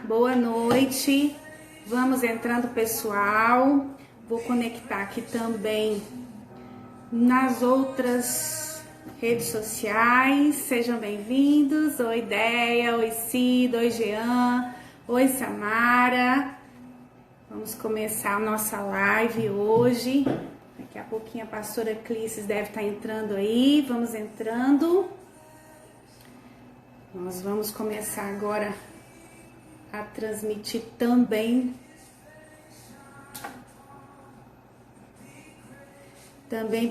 boa noite. Vamos entrando, pessoal. Vou conectar aqui também nas outras redes sociais. Sejam bem-vindos. Oi, Ideia. Oi, Cida. Oi, Jean. Oi, Samara. Vamos começar a nossa live hoje. Daqui a pouquinho a pastora Clícis deve estar entrando aí. Vamos entrando. Nós vamos começar agora a transmitir também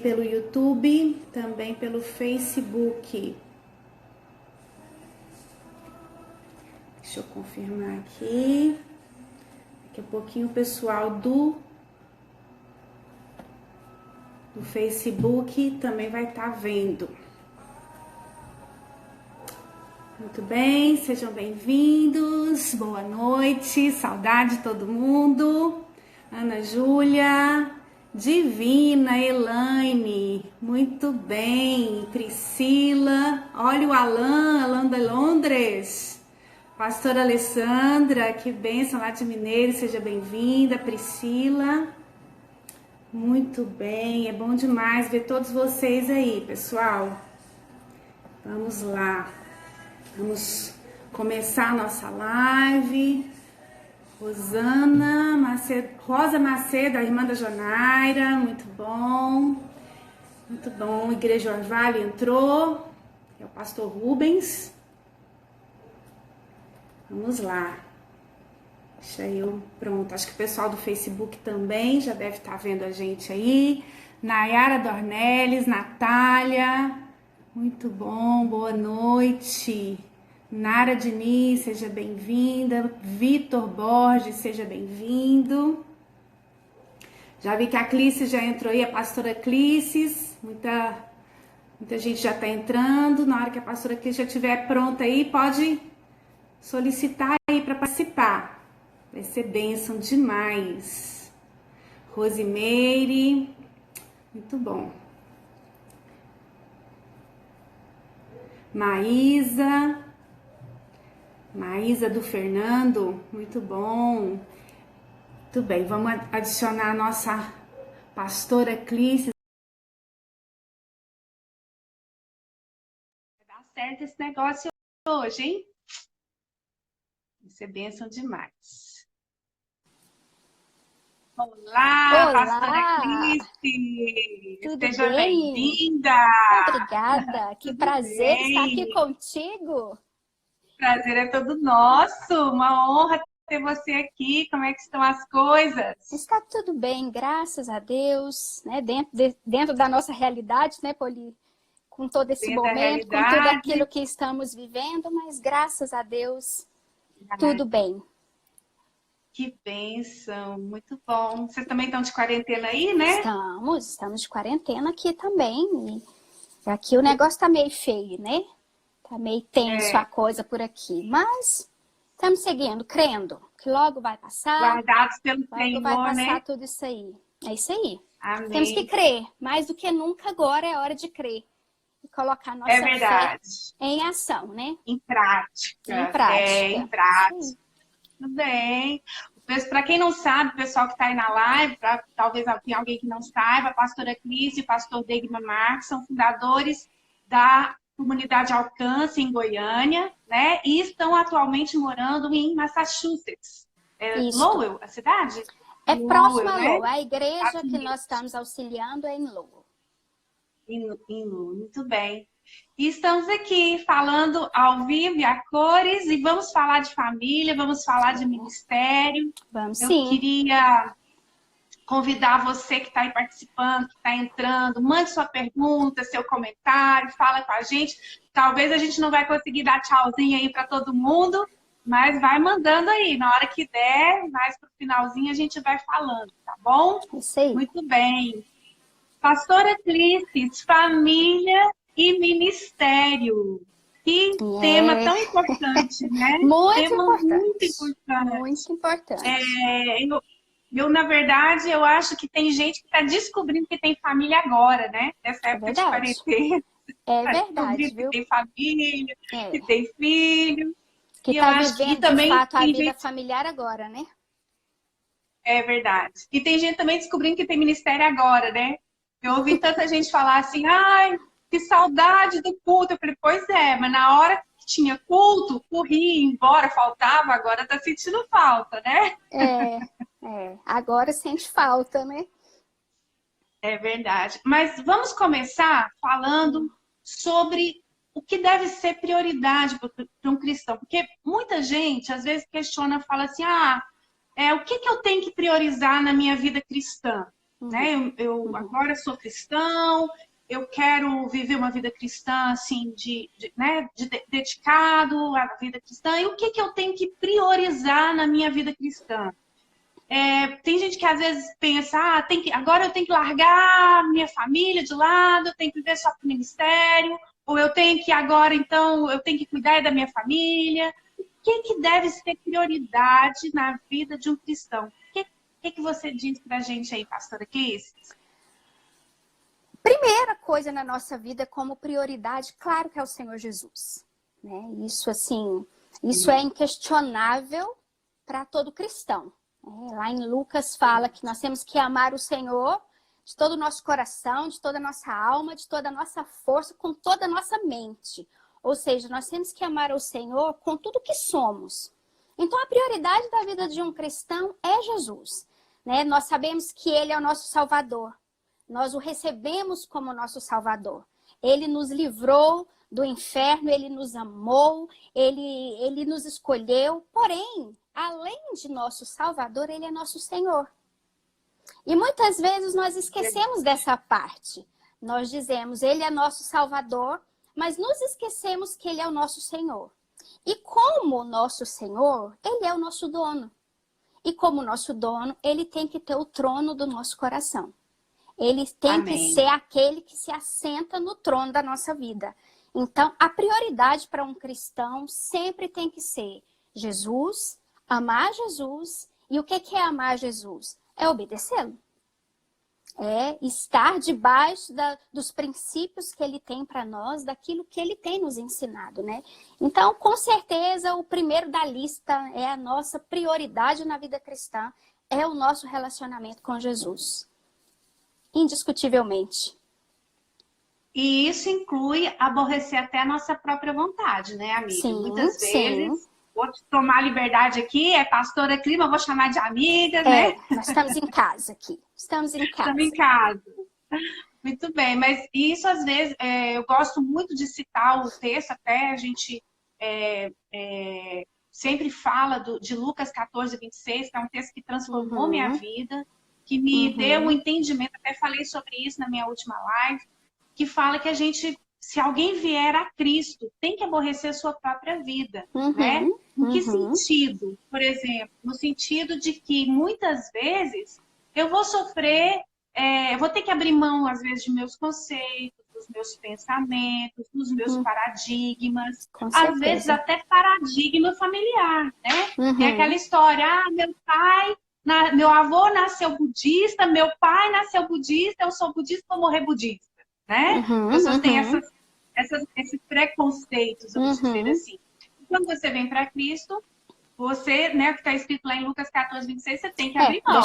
pelo YouTube, também pelo Facebook. Deixa eu confirmar aqui. Daqui a pouquinho o pessoal do Facebook também vai estar vendo. Muito bem, sejam bem-vindos, boa noite, saudade de todo mundo. Ana Júlia, Divina, Elaine, muito bem. Priscila, olha o Alan de Londres. Pastora Alessandra, que bênção lá de Mineiro, seja bem-vinda. Priscila, muito bem, é bom demais ver todos vocês aí, pessoal. Vamos lá. Vamos começar a nossa live. Rosa Macedo, a irmã da Jonaira, muito bom. Muito bom. Igreja Orvalho entrou. É o pastor Rubens. Vamos lá. Deixa eu, pronto. Acho que o pessoal do Facebook também já deve estar vendo a gente aí. Nayara Dornelles, Natália. Muito bom, boa noite. Nara Diniz, seja bem-vinda. Vitor Borges, seja bem-vindo. Já vi que a Clícis já entrou aí, a pastora Clícis. Muita gente já está entrando. Na hora que a pastora Clícis já estiver pronta aí, pode solicitar aí para participar. Vai ser bênção demais. Rosimeire, muito bom. Maísa do Fernando, muito bom. Muito bem, vamos adicionar a nossa pastora Clícis. Vai dar certo esse negócio hoje, hein? Vai ser bênção demais. Olá, pastora Clícis! Seja bem-vinda! Obrigada, que prazer estar aqui contigo. Prazer é todo nosso, uma honra ter você aqui. Como é que estão as coisas? Está tudo bem, graças a Deus, né? Dentro da nossa realidade, né, Poli? Com todo esse momento, com tudo aquilo que estamos vivendo, mas graças a Deus, tudo bem. Que bênção, muito bom. Vocês também estão de quarentena aí, né? Estamos de quarentena aqui também. E aqui o negócio tá meio feio, né? Tá meio tenso a coisa por aqui, mas estamos seguindo, crendo que logo vai passar. Guardados pelo logo Senhor, vai passar, né? tudo isso aí. É isso aí. Amém. Temos que crer, mais do que nunca agora é hora de crer. E colocar nossa fé em ação, né? Em prática. Em prática. Tudo bem. Para quem não sabe, o pessoal que está aí na live, talvez alguém que não saiba, a pastora Cris e o pastor Degma Marques são fundadores da Comunidade Alcance em Goiânia, né? E estão atualmente morando em Massachusetts. Lowell, a cidade? É próximo a Lowell. A igreja que nós estamos auxiliando é em Lowell. Em Lowell, muito bem. E estamos aqui falando ao vivo e a cores e vamos falar de família, vamos falar de ministério. Vamos Eu sim. queria convidar você que está aí participando, que está entrando, mande sua pergunta, seu comentário, fala com a gente. Talvez a gente não vai conseguir dar tchauzinho aí para todo mundo, mas vai mandando aí. Na hora que der, mais para o finalzinho a gente vai falando, tá bom? Isso aí. Muito bem. Pastora Clícis, família e ministério. Que tema tão importante, né? Muito importante. Eu, na verdade, eu acho que tem gente que está descobrindo que tem família agora, né? Nessa época de quarentena. É verdade, viu? Que tem família, que tem filho. Que E eu está acho que vivendo, de também fato, a tem vida gente... familiar agora, né? É verdade. E tem gente também descobrindo que tem ministério agora, né? Eu ouvi tanta gente falar assim, ai, que saudade do culto. Eu falei, pois é, mas na hora que tinha culto, corria, embora, faltava, agora tá sentindo falta, né? Agora sente falta, né? É verdade. Mas vamos começar falando sobre o que deve ser prioridade para um cristão. Porque muita gente, às vezes, questiona, fala assim, o que eu tenho que priorizar na minha vida cristã? Né? Eu agora sou cristão, eu quero viver uma vida cristã, assim, dedicado à vida cristã. E o que eu tenho que priorizar na minha vida cristã? Tem gente que às vezes pensa, agora eu tenho que largar minha família de lado, eu tenho que viver só para o ministério, ou eu tenho que agora, então, eu tenho que cuidar da minha família. O que deve ser prioridade na vida de um cristão? O que você diz para a gente aí, pastora Kiss? Primeira coisa na nossa vida como prioridade, claro que é o Senhor Jesus. Né? Isso, assim, isso é inquestionável para todo cristão. Lá em Lucas fala que nós temos que amar o Senhor de todo o nosso coração, de toda a nossa alma, de toda a nossa força, com toda a nossa mente. Ou seja, nós temos que amar o Senhor com tudo que somos. Então, a prioridade da vida de um cristão é Jesus. Né? Nós sabemos que Ele é o nosso Salvador. Nós o recebemos como nosso Salvador. Ele nos livrou do inferno, Ele nos amou, Ele nos escolheu. Porém, além de nosso Salvador, Ele é nosso Senhor. E muitas vezes nós esquecemos dessa parte. Nós dizemos, Ele é nosso Salvador, mas nos esquecemos que Ele é o nosso Senhor. E como nosso Senhor, Ele é o nosso dono. E como nosso dono, Ele tem que ter o trono do nosso coração. Ele tem que ser aquele que se assenta no trono da nossa vida. Então, a prioridade para um cristão sempre tem que ser Jesus, amar Jesus. E o que é amar Jesus? É obedecê-lo. É estar debaixo dos princípios que Ele tem para nós, daquilo que Ele tem nos ensinado, né? Então, com certeza, o primeiro da lista é a nossa prioridade na vida cristã, é o nosso relacionamento com Jesus. Indiscutivelmente. E isso inclui aborrecer até a nossa própria vontade, né, amiga? Sim, muitas vezes, vou te tomar liberdade aqui, pastora Clima, vou chamar de amiga, né? Nós estamos em casa aqui. Estamos em casa. Estamos em casa. Muito bem, mas isso às vezes, eu gosto muito de citar o texto, até a gente sempre fala de Lucas 14, 26, que é um texto que transformou minha vida, que me deu um entendimento, até falei sobre isso na minha última live, que fala que a gente, se alguém vier a Cristo, tem que aborrecer a sua própria vida, né? Em que sentido? Por exemplo, no sentido de que muitas vezes eu vou sofrer, eu vou ter que abrir mão, às vezes, de meus conceitos, dos meus pensamentos, dos meus paradigmas, às vezes até paradigma familiar, né? Tem aquela história, meu avô nasceu budista, meu pai nasceu budista, eu sou budista, vou morrer budista. Né? As pessoas têm esses preconceitos, vamos dizer assim. Quando você vem para Cristo, você, né, que está escrito lá em Lucas 14, 26, você tem que abrir mão.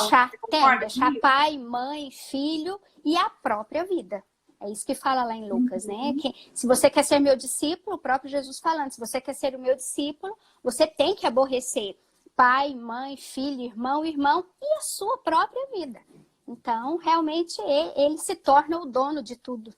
Deixar pai, mãe, filho e a própria vida. É isso que fala lá em Lucas, né? Que se você quer ser meu discípulo, o próprio Jesus falando, se você quer ser o meu discípulo, você tem que aborrecer pai, mãe, filho, irmão e a sua própria vida. Então, realmente, ele se torna o dono de tudo.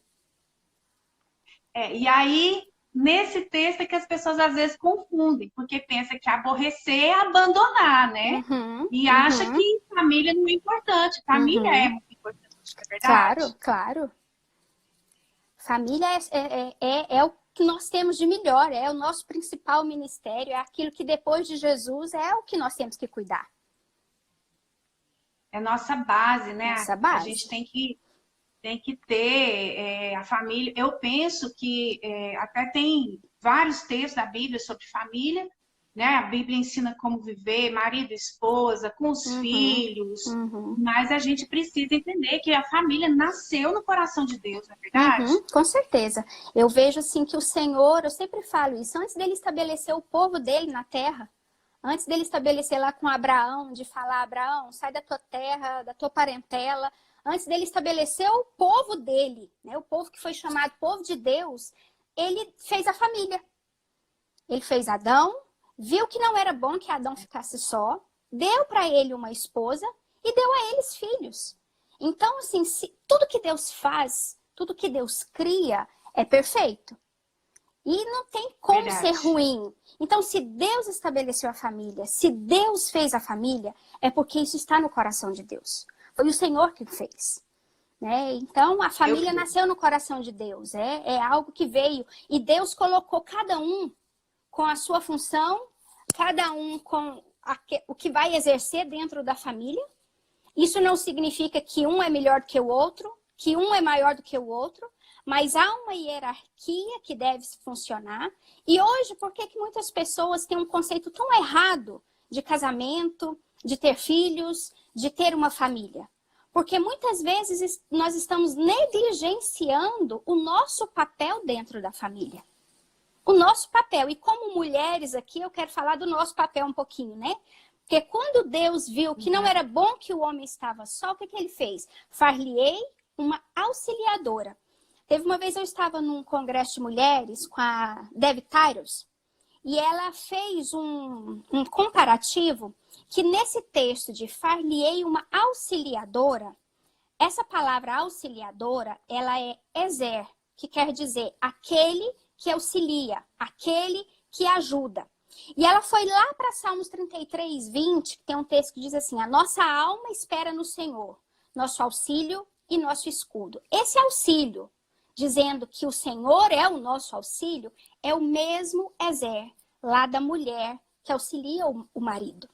E aí, nesse texto é que as pessoas às vezes confundem, porque pensa que aborrecer é abandonar, né? E acha que família não é importante. Família é muito importante, é verdade? Claro. Família é o que nós temos de melhor, é o nosso principal ministério, é aquilo que depois de Jesus é o que nós temos que cuidar. É nossa base, né? Nossa base. A gente tem que ter a família. Eu penso que até tem vários textos da Bíblia sobre família, né? A Bíblia ensina como viver, marido, esposa, com os filhos, mas a gente precisa entender que a família nasceu no coração de Deus, não é verdade? Com certeza. Eu vejo assim que o Senhor, eu sempre falo isso, antes dele estabelecer o povo dele na terra, antes dele estabelecer lá com Abraão, de falar, Abraão, sai da tua terra, da tua parentela, antes dele estabelecer o povo dele, né, o povo que foi chamado povo de Deus, ele fez a família. Ele fez Adão, viu que não era bom que Adão ficasse só, deu para ele uma esposa e deu a eles filhos. Então, assim, tudo que Deus faz, tudo que Deus cria é perfeito. E não tem como ser ruim. Então, se Deus estabeleceu a família, se Deus fez a família, é porque isso está no coração de Deus. Foi o Senhor que fez. Né? Então, a família nasceu no coração de Deus. É algo que veio. E Deus colocou cada um com a sua função, cada um com o que vai exercer dentro da família. Isso não significa que um é melhor do que o outro, que um é maior do que o outro, mas há uma hierarquia que deve funcionar. E hoje, por que muitas pessoas têm um conceito tão errado de casamento, de ter filhos, de ter uma família? Porque muitas vezes nós estamos negligenciando o nosso papel dentro da família. O nosso papel. E como mulheres aqui, eu quero falar do nosso papel um pouquinho, né? Porque quando Deus viu que não era bom que o homem estava só, o que ele fez? Far-lhe-ei uma auxiliadora. Teve uma vez eu estava num congresso de mulheres com a Debbie Tyros e ela fez um comparativo que nesse texto de far-lhe-ei uma auxiliadora, essa palavra auxiliadora, ela é ezer, que quer dizer aquele que auxilia, aquele que ajuda. E ela foi lá para Salmos 33, 20, que tem um texto que diz assim, a nossa alma espera no Senhor, nosso auxílio e nosso escudo. Esse auxílio, dizendo que o Senhor é o nosso auxílio, é o mesmo ezer, lá da mulher que auxilia o marido.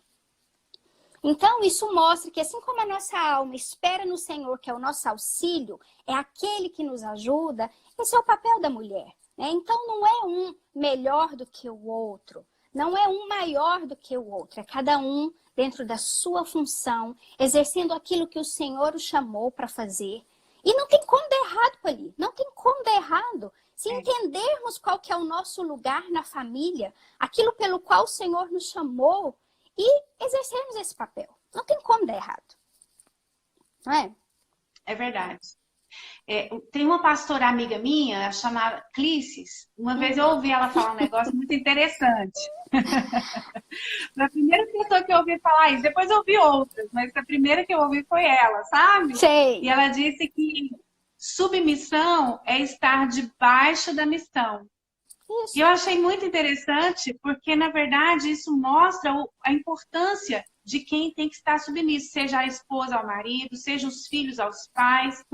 Então, isso mostra que assim como a nossa alma espera no Senhor, que é o nosso auxílio, é aquele que nos ajuda, esse é o papel da mulher. Né? Então, não é um melhor do que o outro, não é um maior do que o outro, é cada um dentro da sua função, exercendo aquilo que o Senhor o chamou para fazer. E não tem como dar errado, Poli, não tem como dar errado. Se entendermos qual que é o nosso lugar na família, aquilo pelo qual o Senhor nos chamou, e exercermos esse papel. Não tem como dar errado. Não é? É verdade. Tem uma pastora amiga minha, chamada Clícis. Uma vez eu ouvi ela falar um negócio muito interessante. A primeira pessoa que eu ouvi falar isso, depois eu ouvi outras, mas a primeira que eu ouvi foi ela, sabe? Sei. E ela disse que submissão é estar debaixo da missão. Isso. E eu achei muito interessante, porque, na verdade, isso mostra a importância de quem tem que estar submisso, seja a esposa ao marido, seja os filhos aos pais.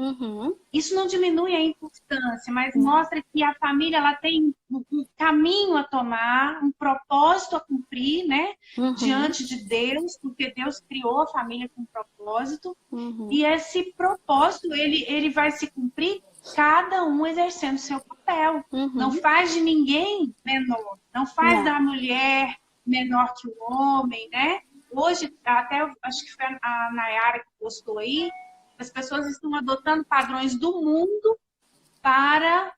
Isso não diminui a importância, mas mostra que a família ela tem um caminho a tomar, um propósito a cumprir, né? Diante de Deus, porque Deus criou a família com um propósito. E esse propósito, ele vai se cumprir cada um exercendo seu papel. Não faz de ninguém menor. Não faz da mulher menor que o homem, né? Hoje, até acho que foi a Nayara que postou aí, as pessoas estão adotando padrões do mundo para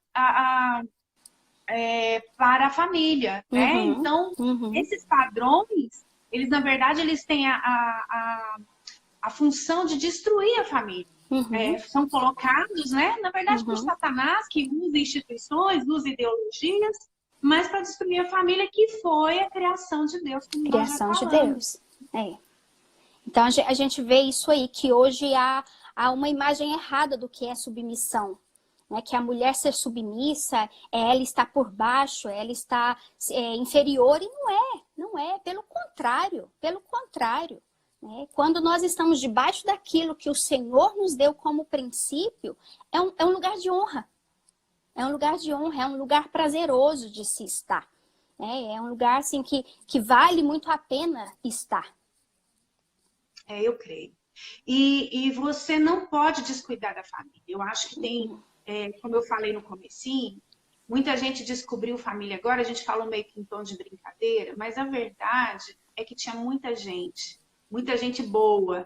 a família, né? Então, esses padrões, eles, na verdade, eles têm a função de destruir a família. São colocados, né? Na verdade, por Satanás, que usa instituições, usa ideologias, mas para destruir a família, que foi a criação de Deus. Criação de Deus. Então, a gente vê isso aí, que hoje há uma imagem errada do que é submissão. Né? Que a mulher ser submissa, ela está por baixo, ela está inferior, e não é, pelo contrário. Né? Quando nós estamos debaixo daquilo que o Senhor nos deu como princípio, é um lugar de honra. É um lugar de honra, é um lugar prazeroso de se estar. É um lugar assim, que vale muito a pena estar. Eu creio. E você não pode descuidar da família. Eu acho que tem, como eu falei no comecinho, muita gente descobriu família agora, a gente falou meio que em tom de brincadeira, mas a verdade é que tinha muita gente boa,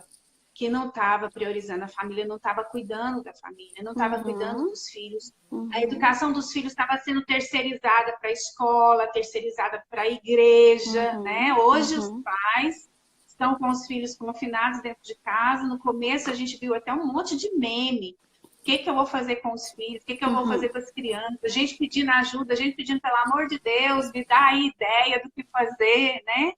que não estava priorizando a família, não estava cuidando da família, não estava cuidando dos filhos. A educação dos filhos estava sendo terceirizada para a escola, terceirizada para a igreja, né? Hoje os pais estão com os filhos confinados dentro de casa. No começo a gente viu até um monte de meme. O que eu vou fazer com os filhos? O que eu vou fazer com as crianças? A gente pedindo ajuda, a gente pedindo, pelo amor de Deus, me dá aí ideia do que fazer, né?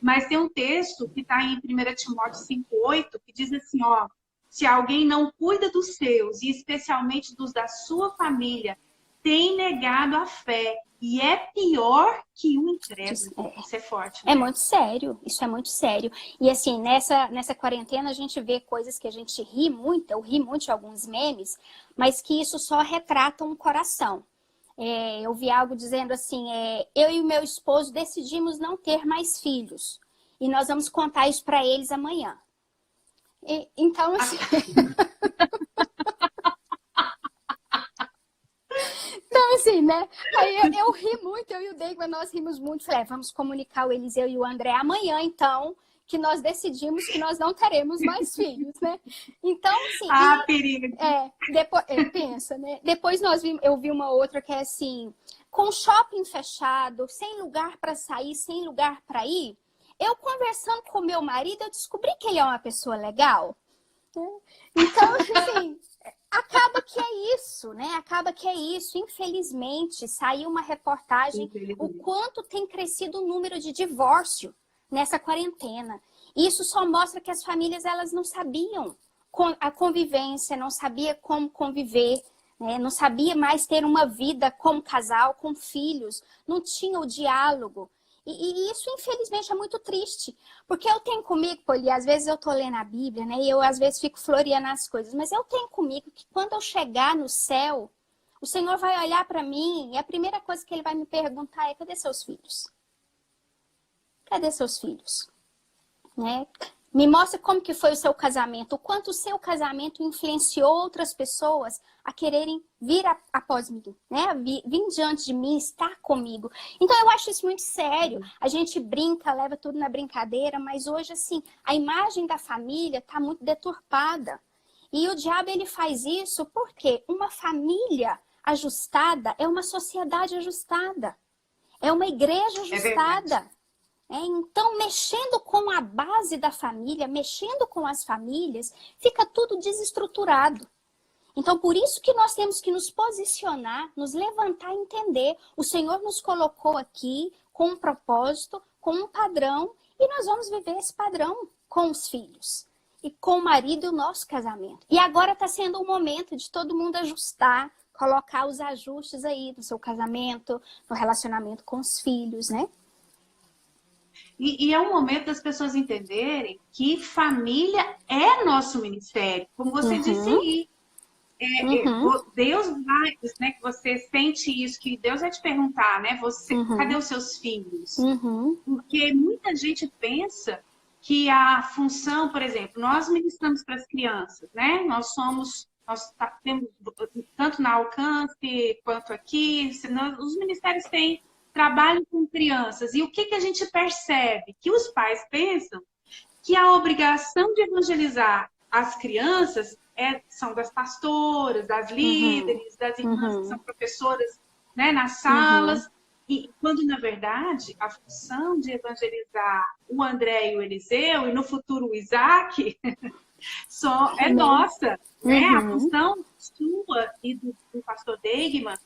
Mas tem um texto que está em 1 Timóteo 5,8, que diz assim, ó, se alguém não cuida dos seus, e especialmente dos da sua família, tem negado a fé, e é pior que um incrédulo. Isso é forte. Né? É muito sério, isso é muito sério. E assim, nessa quarentena a gente vê coisas que a gente ri muito, eu ri muito de alguns memes, mas que isso só retrata um coração. Eu vi algo dizendo assim, eu e o meu esposo decidimos não ter mais filhos. E nós vamos contar isso para eles amanhã. Então, assim... Então, assim, né? Aí eu ri muito, eu e o Deiva, nós rimos muito. Falei, vamos comunicar o Eliseu e o André amanhã, então, que nós decidimos que nós não teremos mais filhos, né? Então, assim... perigo! Depois, pensa, né? Depois eu vi uma outra que é assim, com o shopping fechado, sem lugar para sair, sem lugar para ir, eu conversando com meu marido, eu descobri que ele é uma pessoa legal. Então, assim... Acaba que é isso, né? Acaba que é isso. Infelizmente, saiu uma reportagem o quanto tem crescido o número de divórcio nessa quarentena. Isso só mostra que as famílias elas não sabiam a convivência, não sabia como conviver, né? Não sabia mais ter uma vida como casal, com filhos, não tinha o diálogo. E isso, infelizmente, é muito triste. Porque eu tenho comigo, Poli, às vezes eu tô lendo a Bíblia, né? E eu, às vezes, fico floreando as coisas. Mas eu tenho comigo que quando eu chegar no céu, o Senhor vai olhar para mim e a primeira coisa que Ele vai me perguntar é, cadê seus filhos? Cadê seus filhos? Né? Me mostra como que foi o seu casamento, o quanto o seu casamento influenciou outras pessoas a quererem vir após mim, né? Vir diante de mim, estar comigo. Então eu acho isso muito sério. A gente brinca, leva tudo na brincadeira, mas hoje, assim, a imagem da família está muito deturpada. E o diabo, ele faz isso porque uma família ajustada é uma sociedade ajustada. É uma igreja ajustada. Então, mexendo com a base da família, mexendo com as famílias, fica tudo desestruturado. Então, por isso que nós temos que nos posicionar, nos levantar e entender. O Senhor nos colocou aqui com um propósito, com um padrão, e nós vamos viver esse padrão com os filhos. E com o marido e o nosso casamento. E agora está sendo um momento de todo mundo ajustar, colocar os ajustes aí no seu casamento, no relacionamento com os filhos, né? E é um momento das pessoas entenderem que família é nosso ministério. Como você disse aí. Deus vai, né, que você sente isso, que Deus vai te perguntar, né? Cadê os seus filhos? Porque muita gente pensa que a função, por exemplo, nós ministramos para as crianças, né? Nós temos, tanto na Alcance quanto aqui, os ministérios têm trabalho com crianças. E o que a gente percebe? Que os pais pensam que a obrigação de evangelizar as crianças são das pastoras, das líderes, das irmãs que são professoras, né, nas salas. E quando, na verdade, a função de evangelizar o André e o Eliseu, e no futuro o Isaac, só é nossa. Né? A função sua e do pastor Deigman,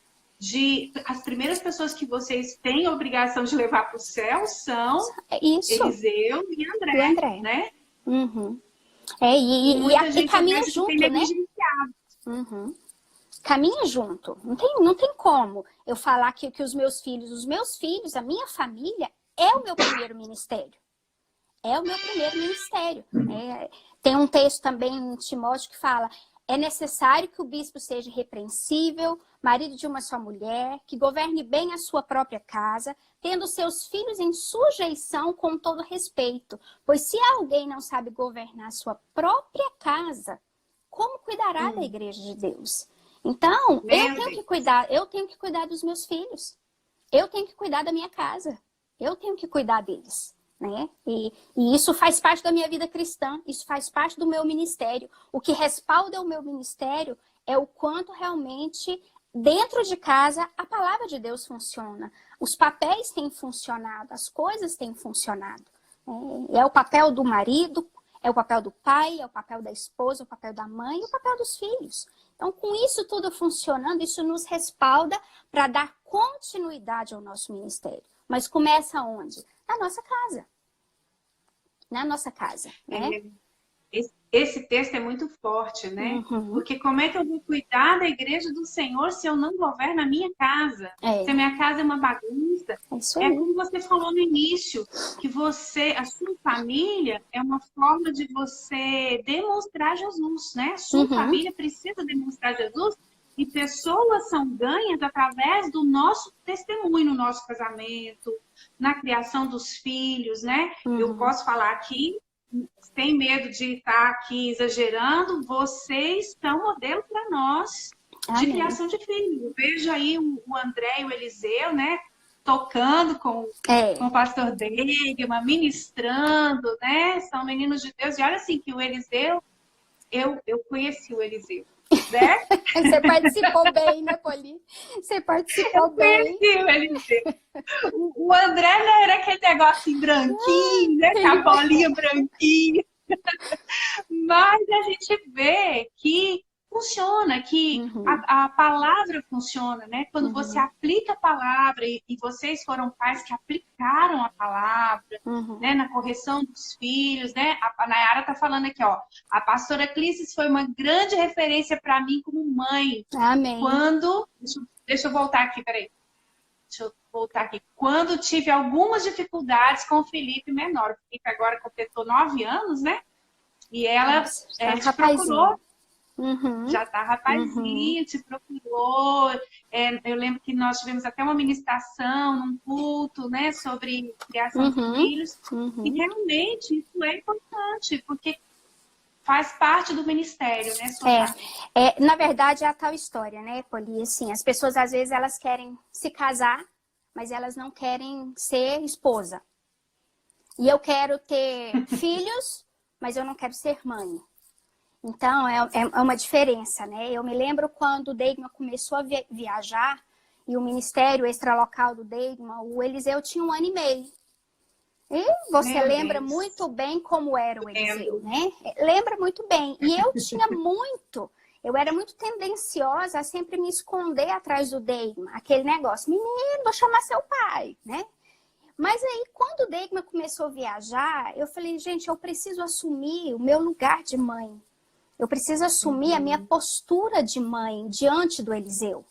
as primeiras pessoas que vocês têm a obrigação de levar para o céu são Eliseu e André. Né? E caminha junto, né? Caminha junto. Não tem como eu falar que os meus filhos, a minha família, é o meu primeiro ministério. É o meu primeiro ministério. Tem um texto também em Timóteo que fala: é necessário que o bispo seja repreensível, marido de uma só mulher, que governe bem a sua própria casa, tendo seus filhos em sujeição com todo respeito. Pois se alguém não sabe governar a sua própria casa, como cuidará da igreja de Deus? Então, Meu Deus. eu tenho que cuidar dos meus filhos. Eu tenho que cuidar da minha casa. Eu tenho que cuidar deles, né? E isso faz parte da minha vida cristã, isso faz parte do meu ministério. O que respalda o meu ministério é o quanto realmente dentro de casa a palavra de Deus funciona. Os papéis têm funcionado, as coisas têm funcionado. É o papel do marido, é o papel do pai, é o papel da esposa, é o papel da mãe e o papel dos filhos. Então, com isso tudo funcionando, isso nos respalda para dar continuidade ao nosso ministério. Mas começa onde? Na nossa casa. Na nossa casa, né? Esse texto é muito forte, né? Uhum. Porque como é que eu vou cuidar da igreja do Senhor se eu não governo a minha casa? Se a minha casa é uma bagunça? É isso aí. É como você falou no início, que a sua família é uma forma de você demonstrar Jesus, né? Sua família precisa demonstrar Jesus e pessoas são ganhas através do nosso testemunho no nosso casamento, na criação dos filhos, né? Eu posso falar aqui, sem medo de estar aqui exagerando, vocês são modelo para nós de criação de filhos. Eu vejo aí o André e o Eliseu, né? Tocando com o pastor Degma, ministrando, né? São meninos de Deus. E olha assim, que o Eliseu, eu conheci o Eliseu, né? Você participou bem, né, Poli? Você participou bem. Eu conheci o Eliseu. O André, né, era aquele negócio branquinho, né? Com a bolinha branquinha. Mas a gente vê que funciona, que a palavra funciona, né? Quando você aplica a palavra, e vocês foram pais que aplicaram a palavra, né? Na correção dos filhos, né? A Nayara tá falando aqui, ó. A pastora Clícis foi uma grande referência para mim como mãe. Amém. Deixa eu voltar aqui, peraí. Deixa eu voltar aqui. Quando tive algumas dificuldades com o Felipe menor. O Felipe agora completou 9 anos, né? E ela te procurou. Já tá rapazinho, te procurou. Eu lembro que nós tivemos até uma ministração num culto, né? Sobre criação de filhos. E realmente isso é importante, porque faz parte do ministério, né? Na verdade, é a tal história, né, Poli? Assim, as pessoas, às vezes, elas querem se casar, mas elas não querem ser esposa. E eu quero ter filhos, mas eu não quero ser mãe. Então, é uma diferença, né? Eu me lembro quando o Degma começou a viajar, e o ministério extralocal do Degma, o Eliseu tinha 1 ano e meio. E você lembra muito bem como era o Eliseu, né? Lembra muito bem. E eu era muito tendenciosa a sempre me esconder atrás do Degma. Aquele negócio, menino, vou chamar seu pai, né? Mas aí, quando o Degma começou a viajar, eu falei, gente, eu preciso assumir o meu lugar de mãe. Eu preciso assumir a minha postura de mãe diante do Eliseu.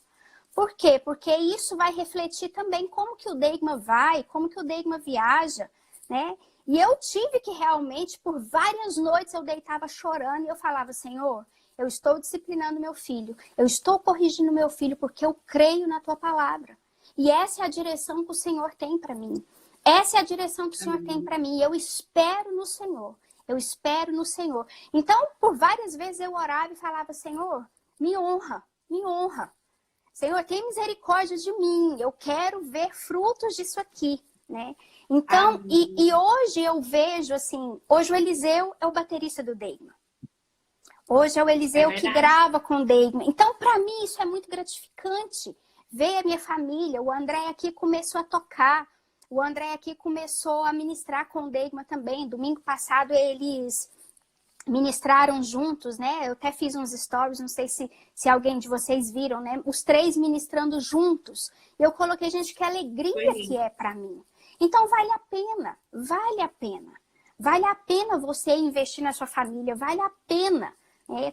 Por quê? Porque isso vai refletir também como que o Degma vai, como que o Degma viaja, né? E eu tive que realmente, por várias noites, eu deitava chorando e eu falava, Senhor, eu estou disciplinando meu filho, eu estou corrigindo meu filho porque eu creio na tua palavra. E essa é a direção que o Senhor tem para mim. Essa é a direção que o Senhor tem para mim. Eu espero no Senhor. Eu espero no Senhor. Então, por várias vezes eu orava e falava, Senhor, me honra, me honra. Senhor, tem misericórdia de mim. Eu quero ver frutos disso aqui, né? Então, e hoje eu vejo assim, hoje o Eliseu é o baterista do Degma. Hoje é o Eliseu que grava com o Degma. Então, para mim, isso é muito gratificante. Ver a minha família, o André aqui começou a tocar. O André aqui começou a ministrar com o Degma também. Domingo passado eles ministraram juntos, né? Eu até fiz uns stories, não sei se alguém de vocês viram, né? Os 3 ministrando juntos. Eu coloquei, gente, que alegria que é para mim. Então vale a pena, vale a pena. Vale a pena você investir na sua família, vale a pena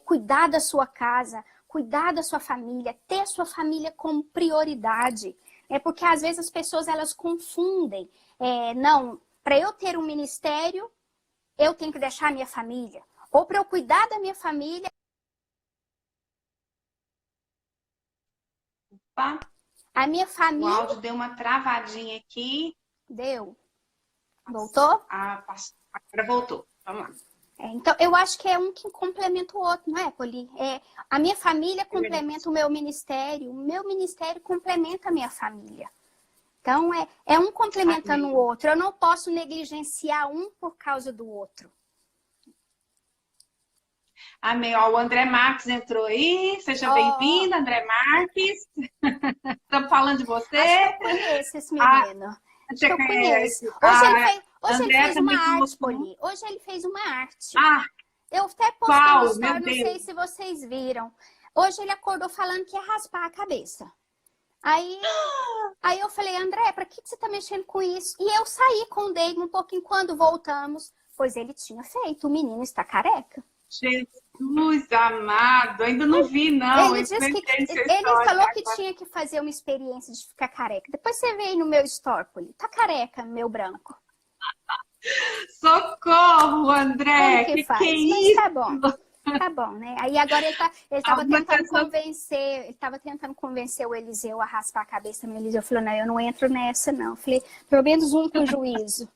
cuidar da sua casa, cuidar da sua família, ter a sua família como prioridade. Porque às vezes as pessoas elas confundem. Não, para eu ter um ministério, eu tenho que deixar a minha família. Ou para eu cuidar da minha família. Opa, a minha família. O áudio deu uma travadinha aqui. Deu. Voltou? Agora voltou. Vamos lá. Então, eu acho que é um que complementa o outro, não é, Poli? A minha família complementa o meu ministério complementa a minha família. Então, é um complementando Amém. o outro. Eu não posso negligenciar um por causa do outro. Amém. Ó, o André Marques entrou aí. Seja bem-vindo, André Marques. Estamos falando de você. Acho que eu conheço esse menino. Acho que eu conheço. Hoje ele fez uma arte, Poli. Hoje ele fez uma arte. Eu até postei no story, não sei se vocês viram. Hoje ele acordou falando que ia raspar a cabeça. Aí eu falei, André, pra que você tá mexendo com isso? E eu saí com o Deigma um pouquinho quando voltamos, pois ele tinha feito. O menino está careca. Jesus amado, ainda não vi, não. Ele falou que tinha que fazer uma experiência de ficar careca. Depois você vê aí no meu story, Poli. Tá careca, meu branco. Socorro, André! Como que faz? Que é isso? Tá bom. Tá bom, né? Aí agora ele estava tentando convencer o Eliseu a raspar a cabeça. O Eliseu falou, não, eu não entro nessa, não. Eu falei, pelo menos um com juízo.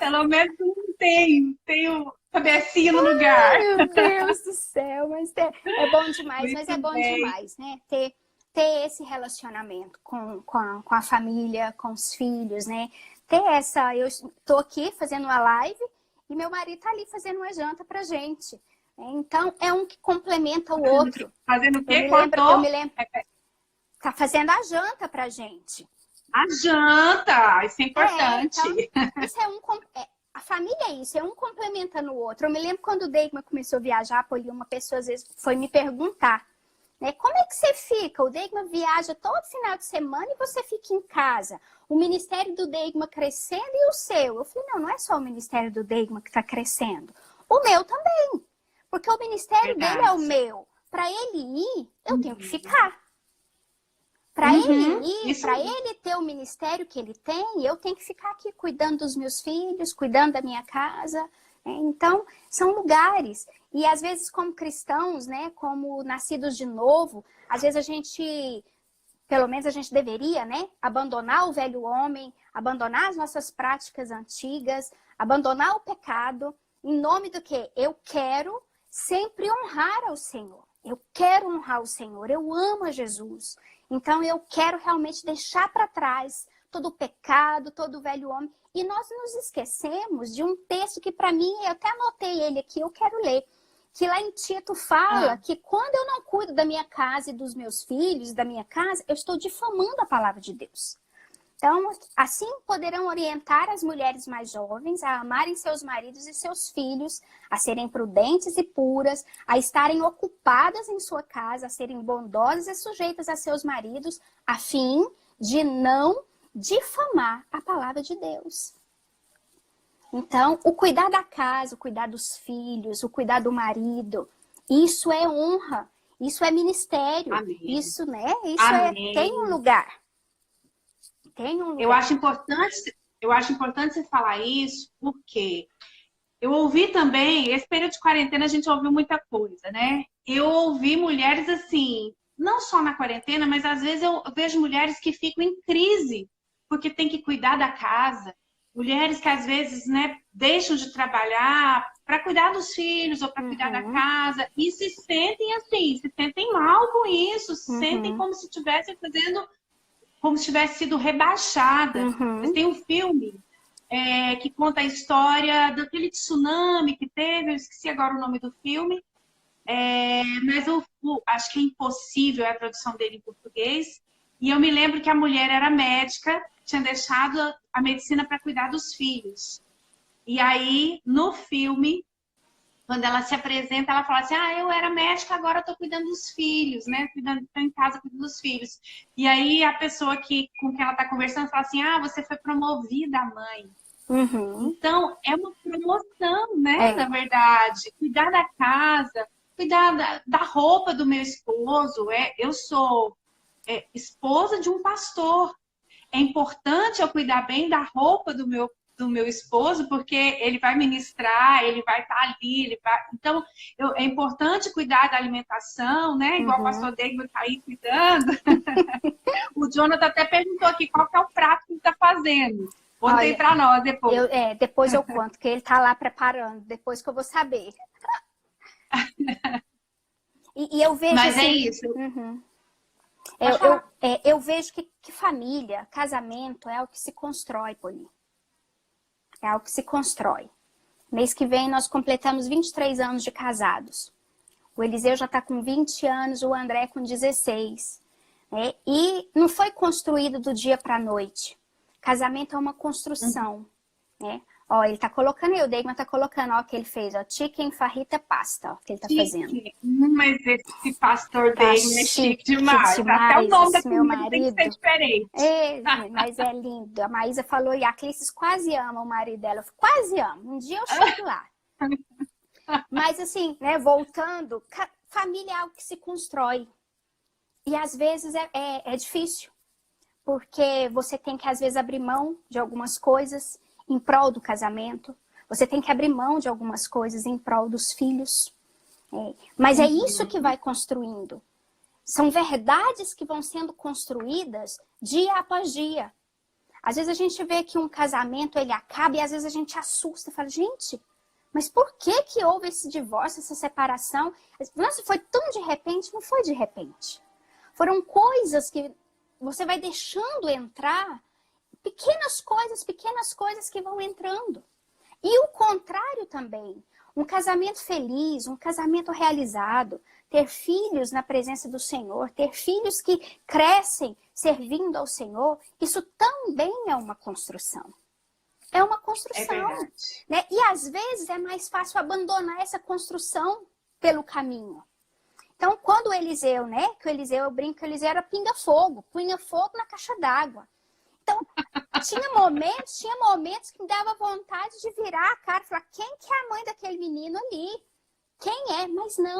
Pelo menos um tenho cabecinha no lugar. Ai, meu Deus do céu, mas é bom demais, mas é bom demais, né? Ter esse relacionamento com a família, com os filhos, né? Eu tô aqui fazendo uma live e meu marido tá ali fazendo uma janta pra gente. Então, é um que complementa o outro. Fazendo o quê? Eu me lembro. Tá fazendo a janta pra gente. A janta! Isso é importante. Então, isso a família é isso, é um complementando o outro. Eu me lembro quando o Deigma começou a viajar, uma pessoa às vezes foi me perguntar, né? Como é que você fica? O Deigma viaja todo final de semana e você fica em casa. O ministério do Deigma crescendo e o seu. Eu falei, não é só o ministério do Deigma que está crescendo. O meu também. Porque o ministério dele é o meu. Para ele ir, eu tenho que ficar. Para ele ir, para ele ter o ministério que ele tem, eu tenho que ficar aqui cuidando dos meus filhos, cuidando da minha casa. Então, são lugares. E às vezes, como cristãos, né, como nascidos de novo, às vezes pelo menos a gente deveria, né, abandonar o velho homem, abandonar as nossas práticas antigas, abandonar o pecado, em nome do quê? Eu quero sempre honrar ao Senhor. Eu quero honrar o Senhor. Eu amo a Jesus. Então, eu quero realmente deixar para trás todo o pecado, todo o velho homem. E nós nos esquecemos de um texto que, para mim, eu até anotei ele aqui, eu quero ler. Que lá em Tito fala que quando eu não cuido da minha casa e dos meus filhos, da minha casa, eu estou difamando a palavra de Deus. Então, assim poderão orientar as mulheres mais jovens a amarem seus maridos e seus filhos, a serem prudentes e puras, a estarem ocupadas em sua casa, a serem bondosas e sujeitas a seus maridos, a fim de não difamar a palavra de Deus. Então, o cuidar da casa, o cuidar dos filhos, o cuidar do marido, isso é honra, isso é ministério. Amém. Isso, né? Isso tem um lugar. Eu acho importante você falar isso, porque eu ouvi também, esse período de quarentena a gente ouviu muita coisa, né? Eu ouvi mulheres assim, não só na quarentena, mas às vezes eu vejo mulheres que ficam em crise, porque tem que cuidar da casa. Mulheres que às vezes, né, deixam de trabalhar para cuidar dos filhos ou para cuidar da casa e se sentem assim, se sentem mal com isso, se sentem como se estivessem fazendo... como se tivesse sido rebaixada. Mas tem um filme que conta a história daquele tsunami que teve, eu esqueci agora o nome do filme, mas acho que é Impossível, é a tradução dele em português, e eu me lembro que a mulher era médica, tinha deixado a medicina para cuidar dos filhos. E aí, no filme, quando ela se apresenta, ela fala assim, eu era médica, agora eu tô cuidando dos filhos, né? Tô em casa cuidando dos filhos. E aí a pessoa com quem ela tá conversando fala assim, você foi promovida a mãe. Então, é uma promoção, né? Na verdade. Cuidar da casa, cuidar da roupa do meu esposo. Eu sou esposa de um pastor. É importante eu cuidar bem da roupa do meu esposo, porque ele vai ministrar, ele vai estar ali, então é importante cuidar da alimentação, né? Igual o pastor Deigma está aí cuidando. O Jonathan até perguntou aqui qual que é o prato que ele está fazendo. Contem para nós depois. Depois eu conto, que ele tá lá preparando, depois que eu vou saber. E eu vejo Mas assim, é isso. Eu vejo que família, casamento é o que se constrói, Poli. É algo que se constrói. Mês que vem nós completamos 23 anos de casados. O Eliseu já está com 20 anos, o André com 16. Né? E não foi construído do dia para a noite. Casamento é uma construção. Né? Ó, ele tá colocando aí, o Degman tá colocando, ó, o que ele fez, ó, chicken fajita pasta, ó, que ele tá fazendo. Mas esse pastor Tá Degman é chique demais. Até o nome da meu comida tem que ser diferente. Mas é lindo. A Maísa falou, e a Clícis quase ama o marido dela. Eu falei, quase amo. Um dia eu chego lá. Mas assim, né, voltando, família é algo que se constrói. E às vezes é difícil. Porque você tem que, às vezes, abrir mão de algumas coisas em prol do casamento. Você tem que abrir mão de algumas coisas em prol dos filhos. Mas é isso que vai construindo. São verdades que vão sendo construídas dia após dia. Às vezes a gente vê que um casamento ele acaba e às vezes a gente assusta e fala, gente, mas por que houve esse divórcio, essa separação? Nossa, foi tão de repente? Não foi de repente. Foram coisas que você vai deixando entrar, pequenas coisas que vão entrando. E o contrário também. Um casamento feliz, um casamento realizado, ter filhos na presença do Senhor, ter filhos que crescem servindo ao Senhor, isso também é uma construção. É uma construção. É verdade. Né? E às vezes é mais fácil abandonar essa construção pelo caminho. Então, quando o Eliseu, né? Que o Eliseu, eu brinco que o Eliseu era pinga-fogo. Punha fogo na caixa d'água. Então, tinha momentos que me dava vontade de virar a cara e falar, quem que é a mãe daquele menino ali? Quem é? Mas não.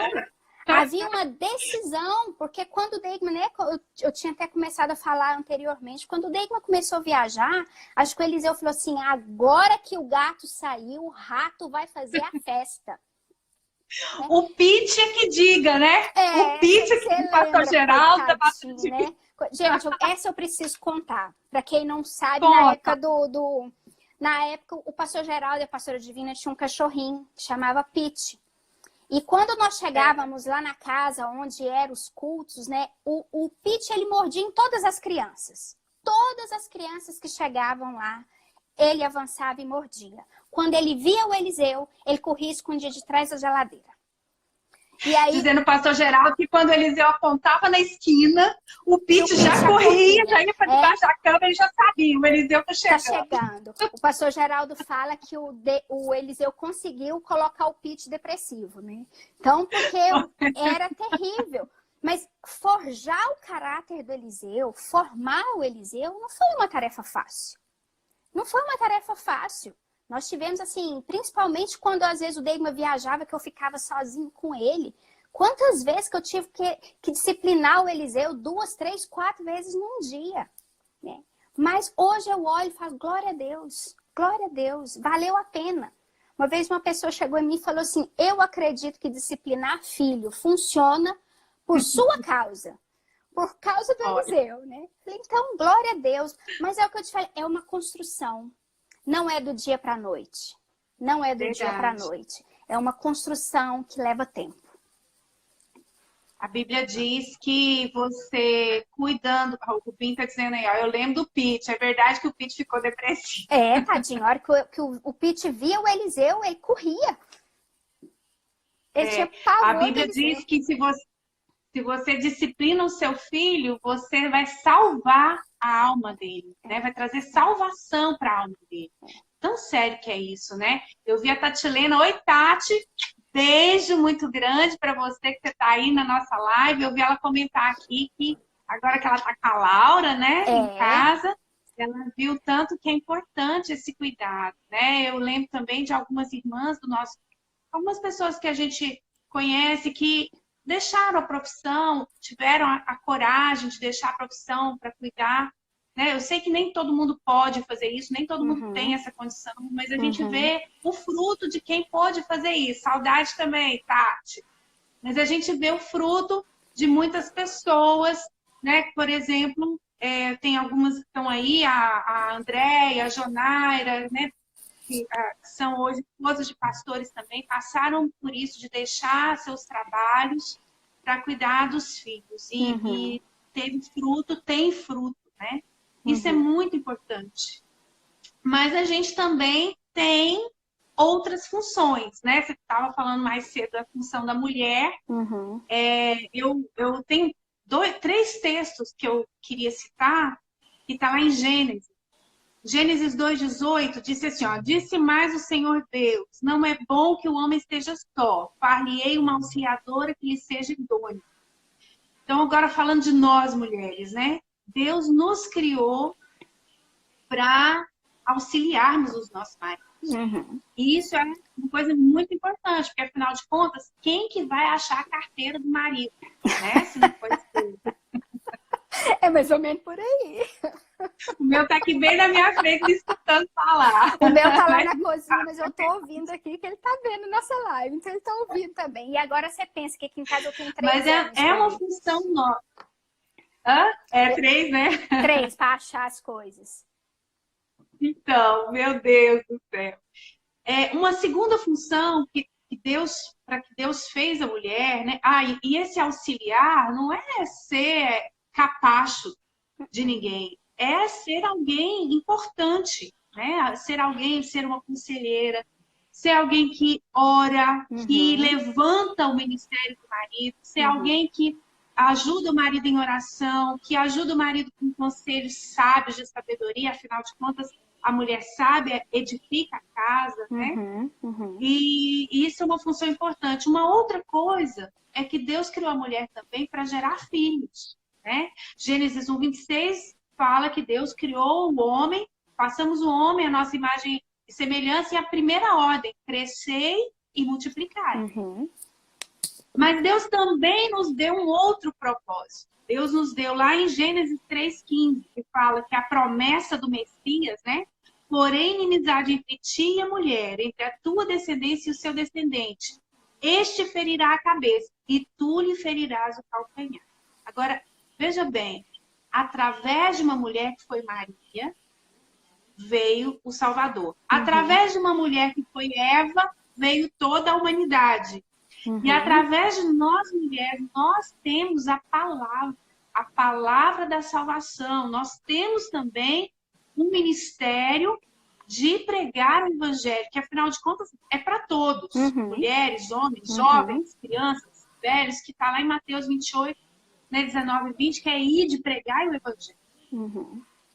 Havia uma decisão, porque quando o Degman, né? Eu tinha até começado a falar anteriormente, quando o Degman começou a viajar, acho que o Eliseu falou assim, agora que o gato saiu, o rato vai fazer a festa. O Pete é que diga, né? O Pete é que o pastor Geraldo tá bastante... né? Gente, essa eu preciso contar. Para quem não sabe, Conta. na época o pastor Geraldo e a pastora Divina tinham um cachorrinho que chamava Pete. E quando nós chegávamos lá na casa onde eram os cultos, né? O Pete, ele mordia em todas as crianças. Todas as crianças que chegavam lá, ele avançava e mordia. Quando ele via o Eliseu, ele corria escondido de trás da geladeira. E aí, dizendo o pastor Geraldo que quando o Eliseu apontava na esquina, o Pete já corria, já ia para debaixo da cama, ele já sabia, o Eliseu tá chegando. O pastor Geraldo fala que o Eliseu conseguiu colocar o Pete depressivo, né? Então, porque era terrível. Mas forjar o caráter do Eliseu, formar o Eliseu, não foi uma tarefa fácil. Não foi uma tarefa fácil. Nós tivemos, assim, principalmente quando às vezes o Degman viajava, que eu ficava sozinho com ele. Quantas vezes que eu tive que disciplinar o Eliseu 2, 3, 4 vezes num dia. Né? Mas hoje eu olho e falo, glória a Deus, valeu a pena. Uma vez uma pessoa chegou em mim e falou assim, eu acredito que disciplinar filho funciona por sua causa. Por causa do Eliseu, né? Falei, então, glória a Deus. Mas é o que eu te falei, é uma construção. Não é do dia para a noite. Não é do dia para a noite. É uma construção que leva tempo. A Bíblia diz que você cuidando... O Pim está dizendo aí, ó, eu lembro do Pete. É verdade que o Pete ficou depressivo. Tadinho. A hora que o Pete via o Eliseu, ele corria. Ele tinha pavor. A Bíblia diz que se você disciplina o seu filho, você vai salvar a alma dele, né? Vai trazer salvação para a alma dele. Tão sério que é isso, né? Eu vi a Tatilena. Oi, Tati! Beijo muito grande para você que está aí na nossa live. Eu vi ela comentar aqui que agora que ela está com a Laura, né? Em casa, ela viu tanto que é importante esse cuidado, né? Eu lembro também de algumas irmãs do nosso... Algumas pessoas que a gente conhece que deixaram a profissão, tiveram a coragem de deixar a profissão para cuidar. Né? Eu sei que nem todo mundo pode fazer isso, nem todo mundo tem essa condição, mas a gente vê o fruto de quem pode fazer isso. Saudade também, Tati. Mas a gente vê o fruto de muitas pessoas né? Por exemplo, tem algumas que estão aí, a Andréia, a Jonaira, né? Que são hoje esposas de pastores também, passaram por isso de deixar seus trabalhos para cuidar dos filhos. E teve fruto, tem fruto, né? Isso é muito importante. Mas a gente também tem outras funções, né? Você estava falando mais cedo da função da mulher. Eu tenho 3 textos que eu queria citar, que está lá em Gênesis. Gênesis 2,18 disse assim, ó, disse mais o Senhor Deus, não é bom que o homem esteja só, far-lhe-ei uma auxiliadora que lhe seja idônea. Então, agora falando de nós, mulheres, né? Deus nos criou para auxiliarmos os nossos maridos. E isso é uma coisa muito importante, porque, afinal de contas, quem que vai achar a carteira do marido? Né? Se não for esse... É mais ou menos por aí. O meu tá aqui bem na minha frente, me escutando falar. O meu tá lá na cozinha, mas eu tô ouvindo aqui que ele tá vendo nossa live, então ele tá ouvindo também. E agora você pensa que aqui em casa eu tenho 3 Mas anos. é uma função nossa. Hã? É 3, né? 3, para achar as coisas. Então, meu Deus do céu. Uma segunda função para que Deus fez a mulher, né? E esse auxiliar não é ser capacho de ninguém, é ser alguém importante, né? Ser alguém, ser uma conselheira, ser alguém que ora, que levanta o ministério do marido, ser alguém que ajuda o marido em oração, que ajuda o marido com conselhos sábios de sabedoria, afinal de contas, a mulher sábia edifica a casa, né? E isso é uma função importante. Uma outra coisa é que Deus criou a mulher também para gerar filhos, né? Gênesis 1:26 fala que Deus criou o homem, passamos o homem, a nossa imagem e semelhança, e a primeira ordem, crescei e multiplicai. Mas Deus também nos deu um outro propósito. Deus nos deu lá em Gênesis 3:15, que fala que a promessa do Messias, né? Porém, inimizade entre ti e a mulher, entre a tua descendência e o seu descendente. Este ferirá a cabeça e tu lhe ferirás o calcanhar. Agora, veja bem, através de uma mulher que foi Maria, veio o Salvador. Através de uma mulher que foi Eva, veio toda a humanidade. E através de nós, mulheres, nós temos a palavra da salvação. Nós temos também um ministério de pregar o evangelho, que afinal de contas é para todos. Mulheres, homens, jovens, crianças, velhos, que está lá em Mateus 28, né, 19 e 20, que é ir de pregar o evangelho.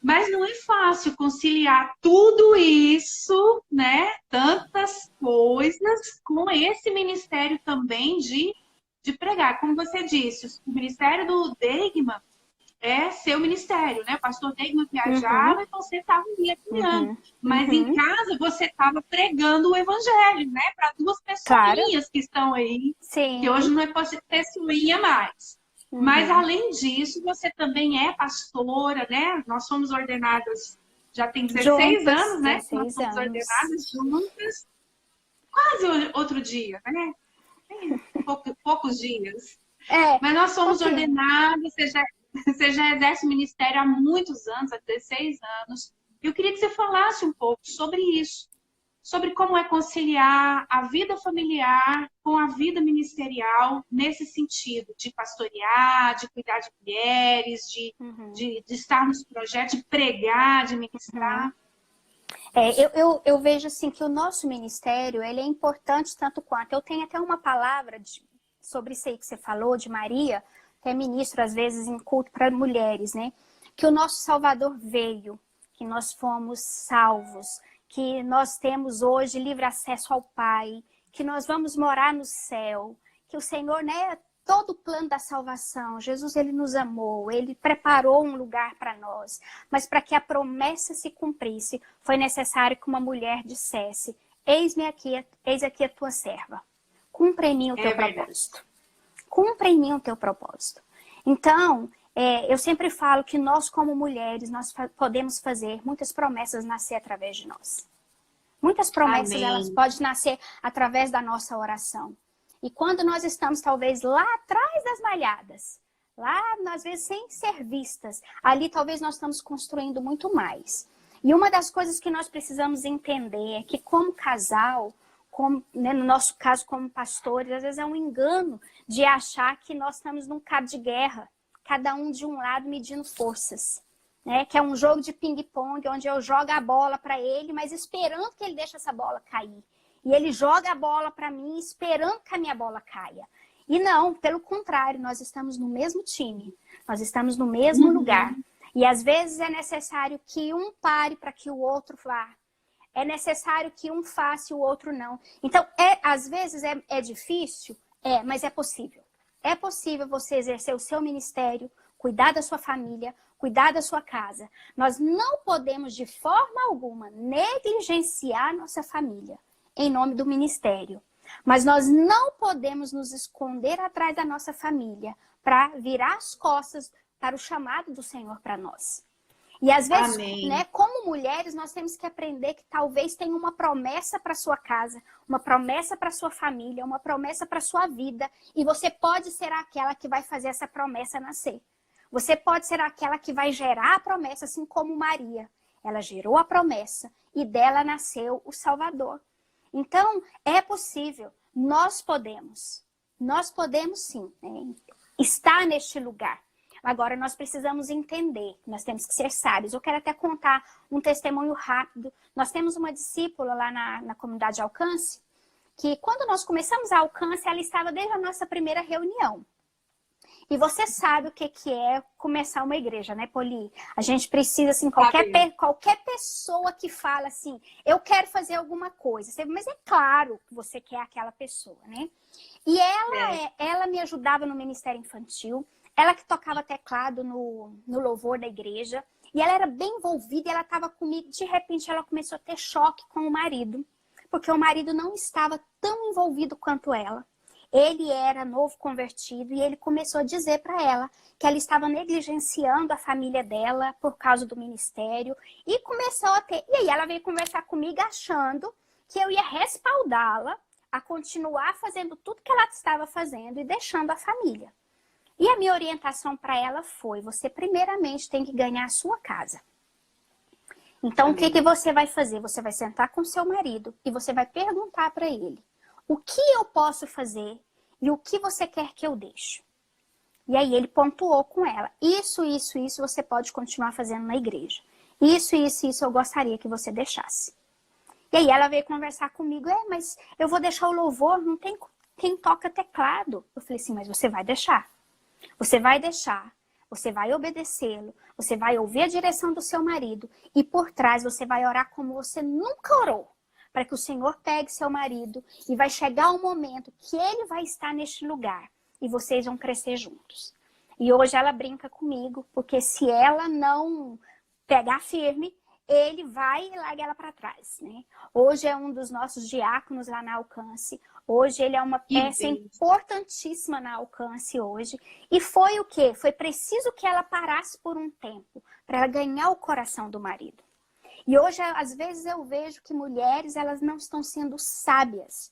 Mas não é fácil conciliar tudo isso, né? Tantas coisas, com esse ministério também de pregar. Como você disse, o ministério do Degma é seu ministério, né? O pastor Degma viajava e você estava ali pregando. Mas em casa você estava pregando o evangelho, né? Para 2 pessoinhas que estão aí, que hoje não é pessoinha mais. Mas, além disso, você também é pastora, né? Nós somos ordenadas, já tem 16 anos, né? 16 Nós somos anos. ordenadas juntas, quase outro dia, né? Poucos dias. Mas nós somos ordenadas, você já exerce o ministério há muitos anos, há 16 anos. Eu queria que você falasse um pouco sobre isso. Sobre como é conciliar a vida familiar com a vida ministerial nesse sentido, de pastorear, de cuidar de mulheres, de estar nos projetos, de pregar, de ministrar. Eu vejo assim que o nosso ministério ele é importante tanto quanto. Eu tenho até uma palavra sobre isso aí que você falou, de Maria, que é ministro às vezes em culto para mulheres, né? Que o nosso Salvador veio, que nós fomos salvos, que nós temos hoje livre acesso ao Pai, que nós vamos morar no céu, que o Senhor, né, todo o plano da salvação, Jesus, ele nos amou, ele preparou um lugar para nós, mas para que a promessa se cumprisse, foi necessário que uma mulher dissesse, eis aqui a tua serva, cumpra em mim o teu propósito, cumpra em mim o teu propósito. Então, eu sempre falo que nós, como mulheres, nós podemos fazer muitas promessas nascer através de nós. Muitas promessas, elas podem nascer através da nossa oração. E quando nós estamos, talvez, lá atrás das malhadas, lá, às vezes, sem ser vistas. Ali, talvez, nós estamos construindo muito mais. E uma das coisas que nós precisamos entender é que, como casal, né, no nosso caso, como pastores, às vezes é um engano de achar que nós estamos num cabo de guerra, cada um de um lado medindo forças. Né? Que é um jogo de ping-pong, onde eu jogo a bola para ele, mas esperando que ele deixe essa bola cair. E ele joga a bola para mim, esperando que a minha bola caia. E não, pelo contrário, nós estamos no mesmo time, nós estamos no mesmo lugar. E às vezes é necessário que um pare para que o outro vá. É necessário que um faça e o outro não. Então, às vezes é difícil, mas é possível. É possível você exercer o seu ministério, cuidar da sua família, cuidar da sua casa. Nós não podemos, de forma alguma, negligenciar a nossa família em nome do ministério. Mas nós não podemos nos esconder atrás da nossa família para virar as costas para o chamado do Senhor para nós. E às vezes, né, como mulheres, nós temos que aprender que talvez tenha uma promessa para sua casa, uma promessa para sua família, uma promessa para sua vida. E você pode ser aquela que vai fazer essa promessa nascer. Você pode ser aquela que vai gerar a promessa, assim como Maria. Ela gerou a promessa e dela nasceu o Salvador. Então, é possível, nós podemos sim, né, estar neste lugar. Agora, nós precisamos entender, nós temos que ser sábios. Eu quero até contar um testemunho rápido. Nós temos uma discípula lá na comunidade Alcance, que quando nós começamos a Alcance, ela estava desde a nossa primeira reunião. E você sabe o que é começar uma igreja, né, Poli? A gente precisa, assim, qualquer pessoa que fala assim, eu quero fazer alguma coisa. Mas é claro que você quer aquela pessoa, né? E ela me ajudava no ministério infantil, ela que tocava teclado no louvor da igreja, e ela era bem envolvida e ela estava comigo. De repente, ela começou a ter choque com o marido, porque o marido não estava tão envolvido quanto ela. Ele era novo convertido e ele começou a dizer para ela que ela estava negligenciando a família dela por causa do ministério. E começou a ter... E aí ela veio conversar comigo achando que eu ia respaldá-la a continuar fazendo tudo que ela estava fazendo e deixando a família. E a minha orientação para ela foi, você primeiramente tem que ganhar a sua casa. Então, o que você vai fazer? Você vai sentar com seu marido e você vai perguntar para ele, o que eu posso fazer e o que você quer que eu deixe? E aí ele pontuou com ela. Isso você pode continuar fazendo na igreja. Isso eu gostaria que você deixasse. E aí ela veio conversar comigo. Mas eu vou deixar o louvor, não tem quem toca teclado. Eu falei assim, mas você vai deixar. Você vai deixar, você vai obedecê-lo, você vai ouvir a direção do seu marido e por trás você vai orar como você nunca orou. Para que o Senhor pegue seu marido e vai chegar um momento que ele vai estar neste lugar e vocês vão crescer juntos. E hoje ela brinca comigo, porque se ela não pegar firme, ele vai e larga ela para trás, né? Hoje é um dos nossos diáconos lá na Alcance. Hoje ele é uma peça importantíssima na Alcance hoje. E foi o quê? Foi preciso que ela parasse por um tempo para ela ganhar o coração do marido. E hoje, às vezes, eu vejo que mulheres, elas não estão sendo sábias.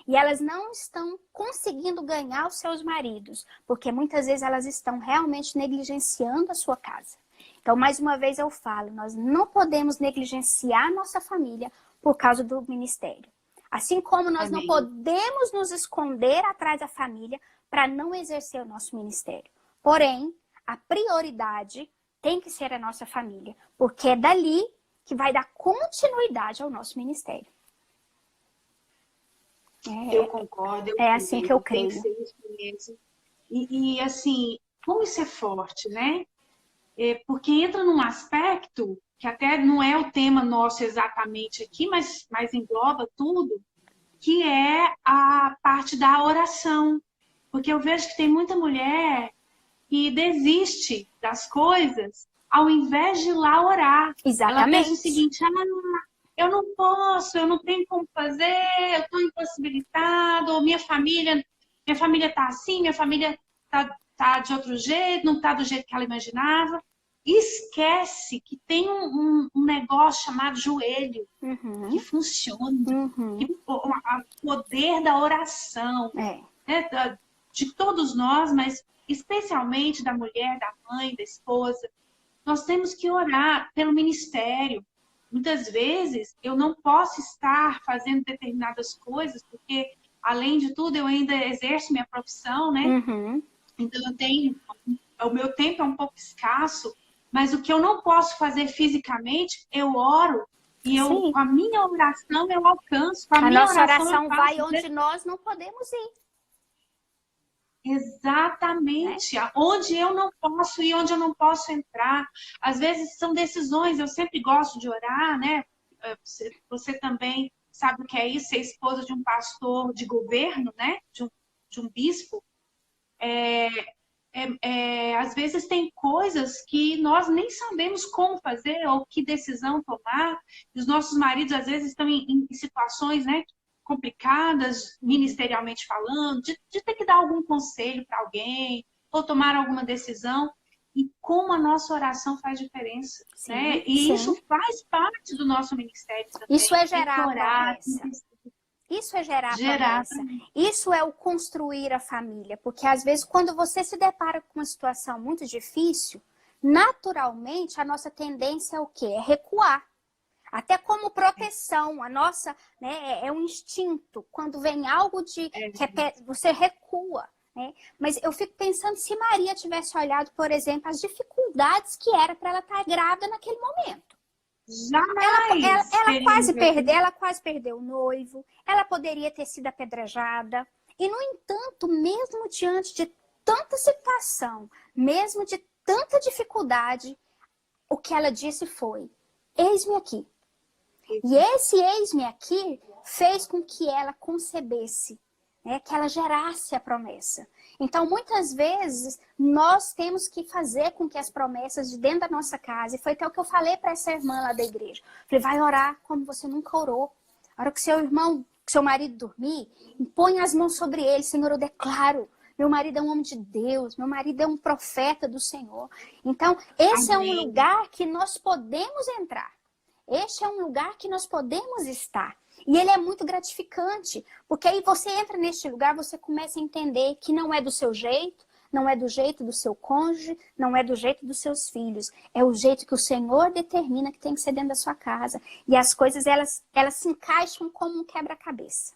E elas não estão conseguindo ganhar os seus maridos, porque muitas vezes elas estão realmente negligenciando a sua casa. Então, mais uma vez eu falo, nós não podemos negligenciar a nossa família por causa do ministério. Assim como nós não podemos nos esconder atrás da família para não exercer o nosso ministério. Porém, a prioridade tem que ser a nossa família, porque é dali que vai dar continuidade ao nosso ministério. Eu concordo. Assim que eu creio. Tem que ser isso mesmo. E assim, como isso é forte, né? Porque entra num aspecto que até não é o tema nosso exatamente aqui, mas engloba tudo, que é a parte da oração. Porque eu vejo que tem muita mulher que desiste das coisas ao invés de ir lá orar. Exatamente. Ela pensa o seguinte, eu não posso, eu não tenho como fazer, eu estou impossibilitado, ou minha família está assim, minha família está de outro jeito, não está do jeito que ela imaginava. Esquece que tem um negócio chamado joelho, que funciona, o poder da oração, né, de todos nós, mas especialmente da mulher, da mãe, da esposa, nós temos que orar pelo ministério. Muitas vezes eu não posso estar fazendo determinadas coisas, porque, além de tudo, eu ainda exerço minha profissão, né? Uhum. Então, o meu tempo é um pouco escasso, mas o que eu não posso fazer fisicamente, eu oro. E com a minha oração eu alcanço. Com a minha nossa oração vai faço, onde nós não podemos ir. Exatamente. Onde eu não posso ir, onde eu não posso entrar. Às vezes são decisões, eu sempre gosto de orar, né? Você também sabe o que é isso, ser esposa de um pastor de governo, né? De um bispo. Às vezes tem coisas que nós nem sabemos como fazer ou que decisão tomar. E os nossos maridos, às vezes, estão em situações, né, complicadas, ministerialmente falando, de ter que dar algum conselho para alguém ou tomar alguma decisão. E como a nossa oração faz diferença, sim, né? E sim, isso faz parte do nosso ministério também. Isso é gerar promessa. Isso é gerar promessa. Isso é o construir a família. Porque, às vezes, quando você se depara com uma situação muito difícil, naturalmente, a nossa tendência é o quê? É recuar. Até como proteção. A nossa, né, é um instinto. Quando vem algo você recua. Né? Mas eu fico pensando se Maria tivesse olhado, por exemplo, as dificuldades que era para ela estar grávida naquele momento. Jamais! Ela quase perdeu o noivo, ela poderia ter sido apedrejada. E, no entanto, mesmo diante de tanta situação, mesmo de tanta dificuldade, o que ela disse foi: eis-me aqui. E esse eis-me aqui fez com que ela concebesse, né, que ela gerasse a promessa. Então, muitas vezes, nós temos que fazer com que as promessas de dentro da nossa casa, e foi até o que eu falei para essa irmã lá da igreja, falei: vai orar como você nunca orou. A hora que seu marido dormir, põe as mãos sobre ele. Senhor, eu declaro, meu marido é um homem de Deus, meu marido é um profeta do Senhor. Então, esse é um lugar que nós podemos entrar. Este é um lugar que nós podemos estar. E ele é muito gratificante, porque aí você entra neste lugar, você começa a entender que não é do seu jeito, não é do jeito do seu cônjuge, não é do jeito dos seus filhos. É o jeito que o Senhor determina que tem que ser dentro da sua casa. E as coisas, elas se encaixam como um quebra-cabeça.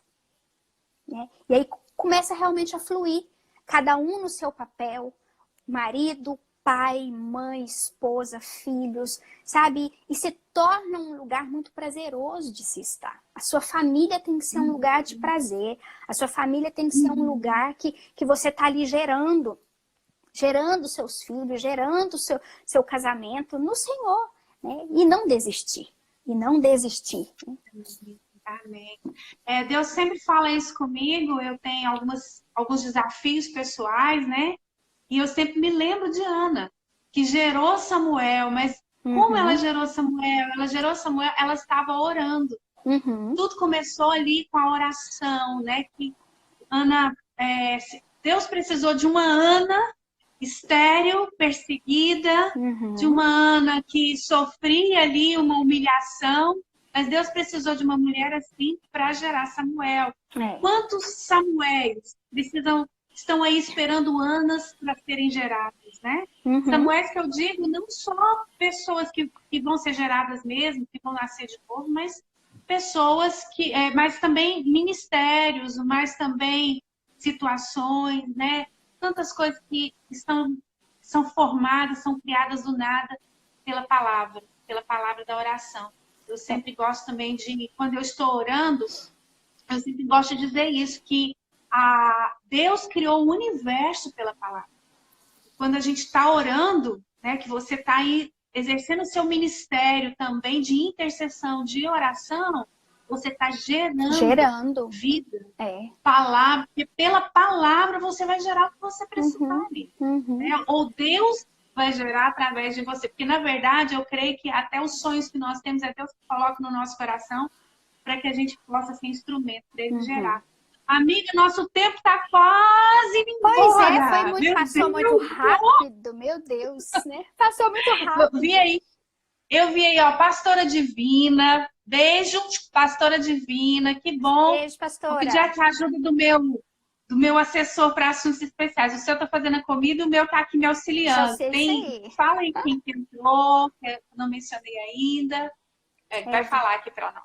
Né? E aí começa realmente a fluir, cada um no seu papel, marido, pai, mãe, esposa, filhos, sabe? E se torna um lugar muito prazeroso de se estar. A sua família tem que ser um lugar de prazer. A sua família tem que ser um lugar que você está ali gerando seus filhos, gerando seu casamento no Senhor, né? E não desistir. Amém. Deus sempre fala isso comigo. Eu tenho alguns desafios pessoais, né? E eu sempre me lembro de Ana, que gerou Samuel, mas como ela gerou Samuel? Ela gerou Samuel, ela estava orando. Tudo começou ali com a oração, né? Que Ana, Deus precisou de uma Ana estéril, perseguida, de uma Ana que sofria ali uma humilhação, mas Deus precisou de uma mulher assim para gerar Samuel. Quantos Samuéis estão aí esperando Anas para serem geradas, né? Samuéis que eu digo, não só pessoas que vão ser geradas mesmo, que vão nascer de novo, mas pessoas mas também ministérios, mas também situações, né? Tantas coisas que são formadas, são criadas do nada pela palavra da oração. Eu sempre gosto também quando eu estou orando, eu sempre gosto de dizer isso, que Deus criou o universo pela palavra. Quando a gente está orando, né, que você está aí exercendo o seu ministério também de intercessão, de oração, você está gerando vida. Palavra, porque pela palavra você vai gerar o que você precisar. Né? Ou Deus vai gerar através de você. Porque, na verdade, eu creio que até os sonhos que nós temos, é Deus que coloca no nosso coração para que a gente possa ser instrumento dele gerar. Amiga, nosso tempo está quase indo embora. Passou muito rápido, meu Deus, né? Passou muito rápido. Eu vi aí, ó, Pastora Divina. Beijo, Pastora Divina, que bom. Beijo, pastora. Vou pedir aqui a ajuda do meu do meu assessor para assuntos especiais. O seu está fazendo a comida, o meu está aqui me auxiliando. Fala aí quem entrou, que eu não mencionei ainda. Vai falar aqui para nós.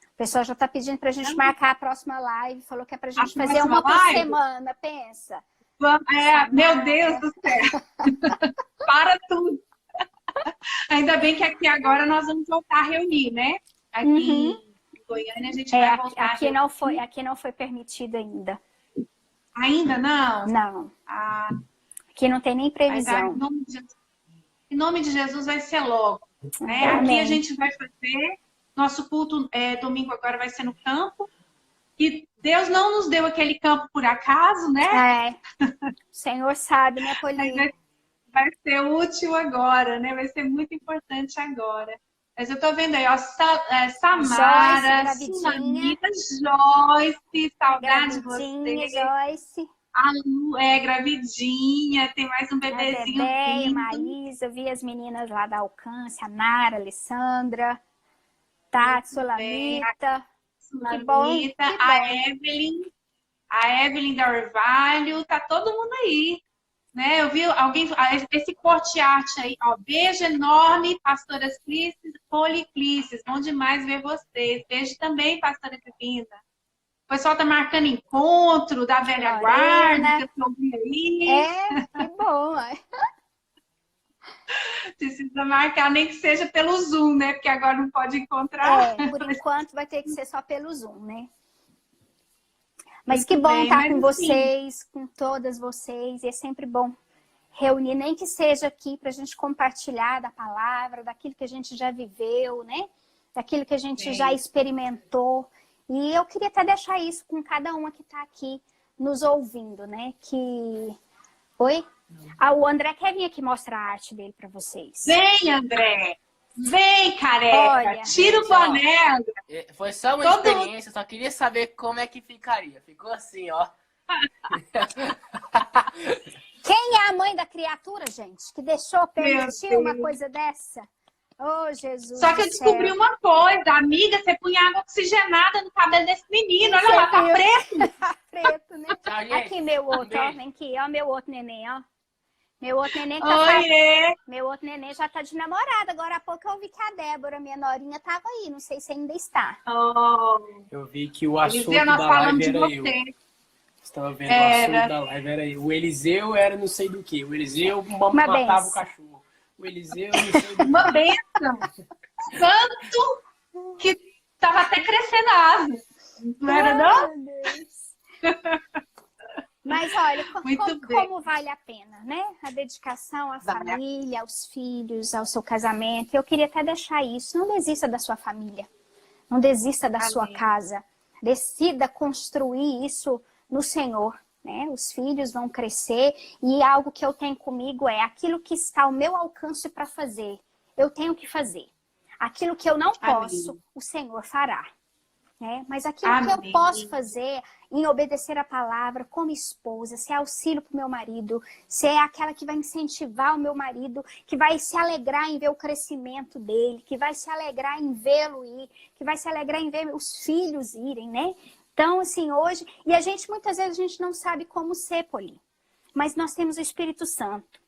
O pessoal já está pedindo para a gente marcar a próxima live. Falou que é para a gente fazer uma por semana, pensa. Meu Deus do céu. Para tudo. Ainda bem que aqui agora nós vamos voltar a reunir, né? Aqui em Goiânia a gente vai voltar aqui não foi permitido ainda. Ainda não? Não. Aqui não tem nem previsão. Em nome de Jesus vai ser logo. Né? Aqui a gente vai fazer. Nosso culto domingo agora vai ser no campo. E Deus não nos deu aquele campo por acaso, né? O Senhor sabe, né, Paulinho? Vai ser útil agora, né? Vai ser muito importante agora. Mas eu tô vendo aí, ó, Samara, Sulamita, Joyce, saudade de você. Joyce. A Lu, gravidinha, tem mais um bebezinho. A Maísa, eu vi as meninas lá da Alcance, a Nara, a Alessandra, Tati, Sulamita. Que bom. A Evelyn da Orvalho, tá todo mundo aí. Né? Eu vi alguém, esse corte arte aí, ó, beijo enorme, pastoras Clícis, Policlícis, bom demais ver vocês. Beijo também, pastora Clícia. O pessoal tá marcando encontro da velha guarda, que eu ouvi aí. Que bom. Precisa marcar, nem que seja pelo Zoom, né? Porque agora não pode encontrar. Por enquanto vai ter que ser só pelo Zoom, né? Mas que bom estar com vocês, com todas vocês. E é sempre bom reunir, nem que seja aqui para a gente compartilhar da palavra, daquilo que a gente já viveu, né? Daquilo que a gente já experimentou. E eu queria até deixar isso com cada uma que está aqui nos ouvindo, né? Oi? O André quer vir aqui mostrar a arte dele para vocês. Vem, André! Vem, careca! Olha, tira o boné, André! Foi só uma experiência, só queria saber como é que ficaria. Ficou assim, ó. Quem é a mãe da criatura, gente? Que deixou permitir uma coisa dessa? Oh, Jesus. Só que eu descobri uma coisa, amiga, você punha água oxigenada no cabelo desse menino. Olha lá, tá preto. Tá preto, né? Tchau, aqui meu outro, ó. Vem aqui, ó, meu outro neném, ó. Meu outro neném Meu outro neném já tá de namorada. Agora há pouco eu vi que a Débora, minha norinha, tava aí. Não sei se ainda está. Eu vi que o assunto da live era eu. Você estava vendo o assunto da live, era eu. O Eliseu era não sei do que. O Eliseu matava o cachorro. O Eliseu não sei do que. Uma bênção. Tanto que tava até crescendo a árvore. Não era não? Meu Deus. Mas olha, como vale a pena, né? A dedicação à família, aos filhos, ao seu casamento. Eu queria até deixar isso. Não desista da sua família. Não desista da sua casa. Decida construir isso no Senhor, né? Os filhos vão crescer e algo que eu tenho comigo é aquilo que está ao meu alcance para fazer. Eu tenho que fazer. Aquilo que eu não posso, o Senhor fará. Mas aquilo que eu posso fazer em obedecer a palavra como esposa, ser auxílio para o meu marido, ser aquela que vai incentivar o meu marido, que vai se alegrar em ver o crescimento dele, que vai se alegrar em vê-lo ir, que vai se alegrar em ver os filhos irem, né? Então, assim, hoje... E muitas vezes, a gente não sabe como ser, Poli. Mas nós temos o Espírito Santo.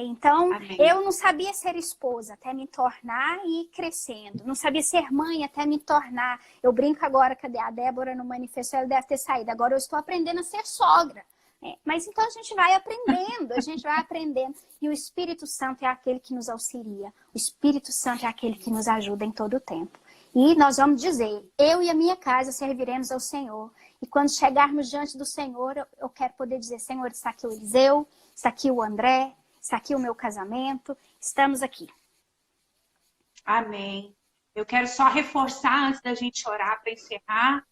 Então, eu não sabia ser esposa até me tornar e ir crescendo. Não sabia ser mãe até me tornar. Eu brinco agora, cadê a Débora no manifesto? Ela deve ter saído. Agora eu estou aprendendo a ser sogra. Mas então a gente vai aprendendo, E o Espírito Santo é aquele que nos auxilia. O Espírito Santo é aquele que nos ajuda em todo o tempo. E nós vamos dizer, eu e a minha casa serviremos ao Senhor. E quando chegarmos diante do Senhor, eu quero poder dizer, Senhor, está aqui o Eliseu, está aqui o André, está aqui o meu casamento, estamos aqui. Amém. Eu quero só reforçar, antes da gente orar para encerrar,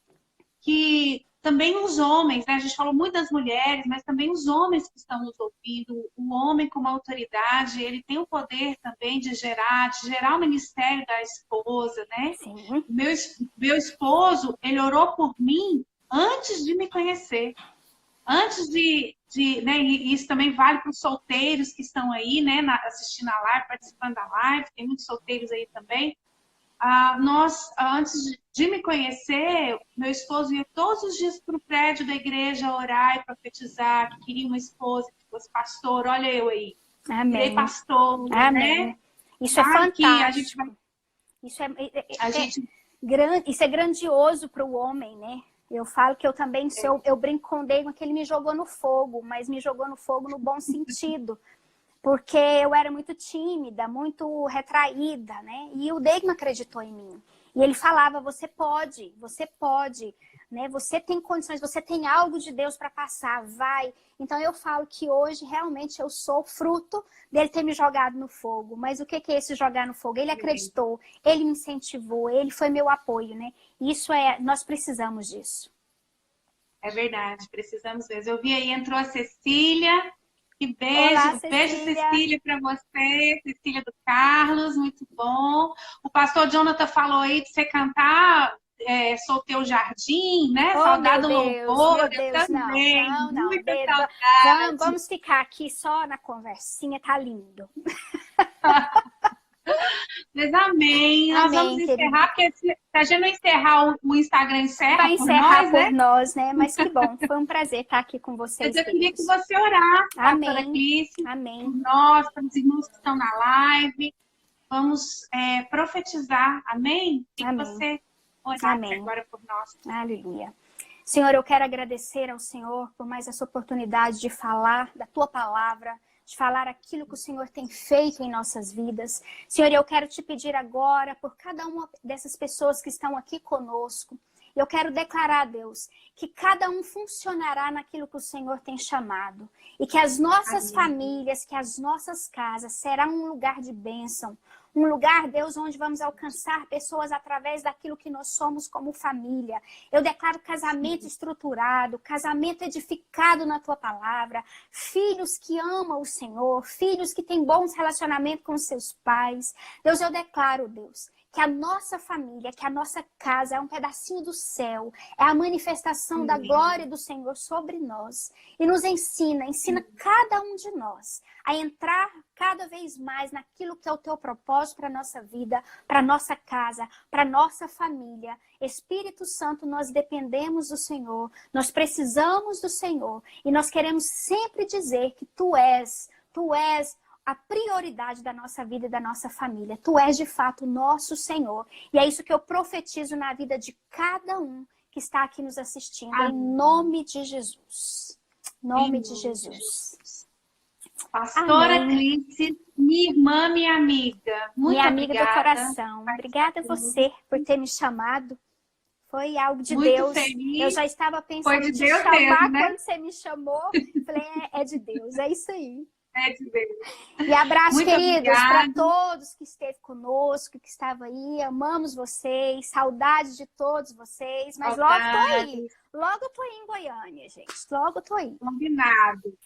que também os homens, né? A gente falou muito das mulheres, mas também os homens que estão nos ouvindo, o homem como autoridade, ele tem o poder também de gerar o ministério da esposa, né? Sim. Meu esposo, ele orou por mim antes de me conhecer. Antes né, e isso também vale para os solteiros que estão aí, né, assistindo a live, participando da live, tem muitos solteiros aí também. Antes de me conhecer, meu esposo ia todos os dias para o prédio da igreja orar e profetizar, que queria uma esposa que fosse pastor. Olha eu aí. Amém. Virei pastor, Amém. né? Isso é fantástico. A gente vai... Isso é grandioso para o homem, né? Eu falo que eu também sou, eu brinco com o Deiman que ele me jogou no fogo, mas me jogou no fogo no bom sentido. Porque eu era muito tímida, muito retraída, né? E o Deiman acreditou em mim. E ele falava, você pode, né? Você tem condições, você tem algo de Deus para passar, vai. Então eu falo que hoje realmente eu sou fruto dele ter me jogado no fogo. Mas o que é esse jogar no fogo? Ele acreditou, ele me incentivou, ele foi meu apoio, né? Isso nós precisamos disso. É verdade, precisamos mesmo. Eu vi aí, entrou a Cecília. Que beijo, olá, Cecília. Beijo, Cecília, para você, Cecília do Carlos, muito bom. O pastor Jonathan falou aí de você cantar Sou Teu Jardim, né? Saudade do louvor, eu também. Não, muita saudade. Vamos ficar aqui só na conversinha, tá lindo. Mas amém. Nós vamos encerrar, porque se a gente não encerrar, o Instagram encerra. Vai encerrar por nós, né? Mas que bom, foi um prazer estar aqui com vocês. Mas eu queria que você orasse, pastora Clícia, amém. por nós, pelos irmãos que estão na live. Vamos profetizar, amém? E que você orasse agora por nós. Aleluia. Senhor, eu quero agradecer ao Senhor por mais essa oportunidade de falar da Tua palavra, de falar aquilo que o Senhor tem feito em nossas vidas. Senhor, eu quero te pedir agora por cada uma dessas pessoas que estão aqui conosco. Eu quero declarar, Deus, que cada um funcionará naquilo que o Senhor tem chamado. E que as nossas famílias, que as nossas casas serão um lugar de bênção. Um lugar, Deus, onde vamos alcançar pessoas através daquilo que nós somos como família. Eu declaro casamento estruturado, casamento edificado na Tua palavra, filhos que amam o Senhor, filhos que têm bons relacionamentos com seus pais. Deus, eu declaro, Deus, que a nossa família, que a nossa casa é um pedacinho do céu, é a manifestação da glória do Senhor sobre nós. E nos ensina cada um de nós a entrar cada vez mais naquilo que é o Teu propósito para a nossa vida, para a nossa casa, para a nossa família. Espírito Santo, nós dependemos do Senhor, nós precisamos do Senhor e nós queremos sempre dizer que Tu és a prioridade da nossa vida e da nossa família. Tu és de fato nosso Senhor. E é isso que eu profetizo na vida de cada um que está aqui nos assistindo. Amém. Em nome de Jesus. Em nome de Jesus. Pastora Clícia, minha irmã, minha amiga. Muito minha amiga obrigada. Do coração. Obrigada a você por ter me chamado. Foi algo de muito Deus. Feliz. Eu já estava pensando em te chamar mesmo, né? Quando você me chamou. Falei, é de Deus. É isso aí. É de Deus. E abraço, muito queridos, para todos que esteve conosco, que estavam aí. Amamos vocês, saudades de todos vocês. Mas logo tô aí. Logo tô aí em Goiânia, gente. Logo tô aí. Combinado.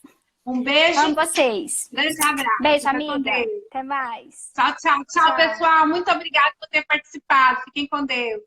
Um beijo. Amo vocês. Grande abraço. Beijo, amiga. Até mais. Tchau, pessoal. Muito obrigada por ter participado. Fiquem com Deus.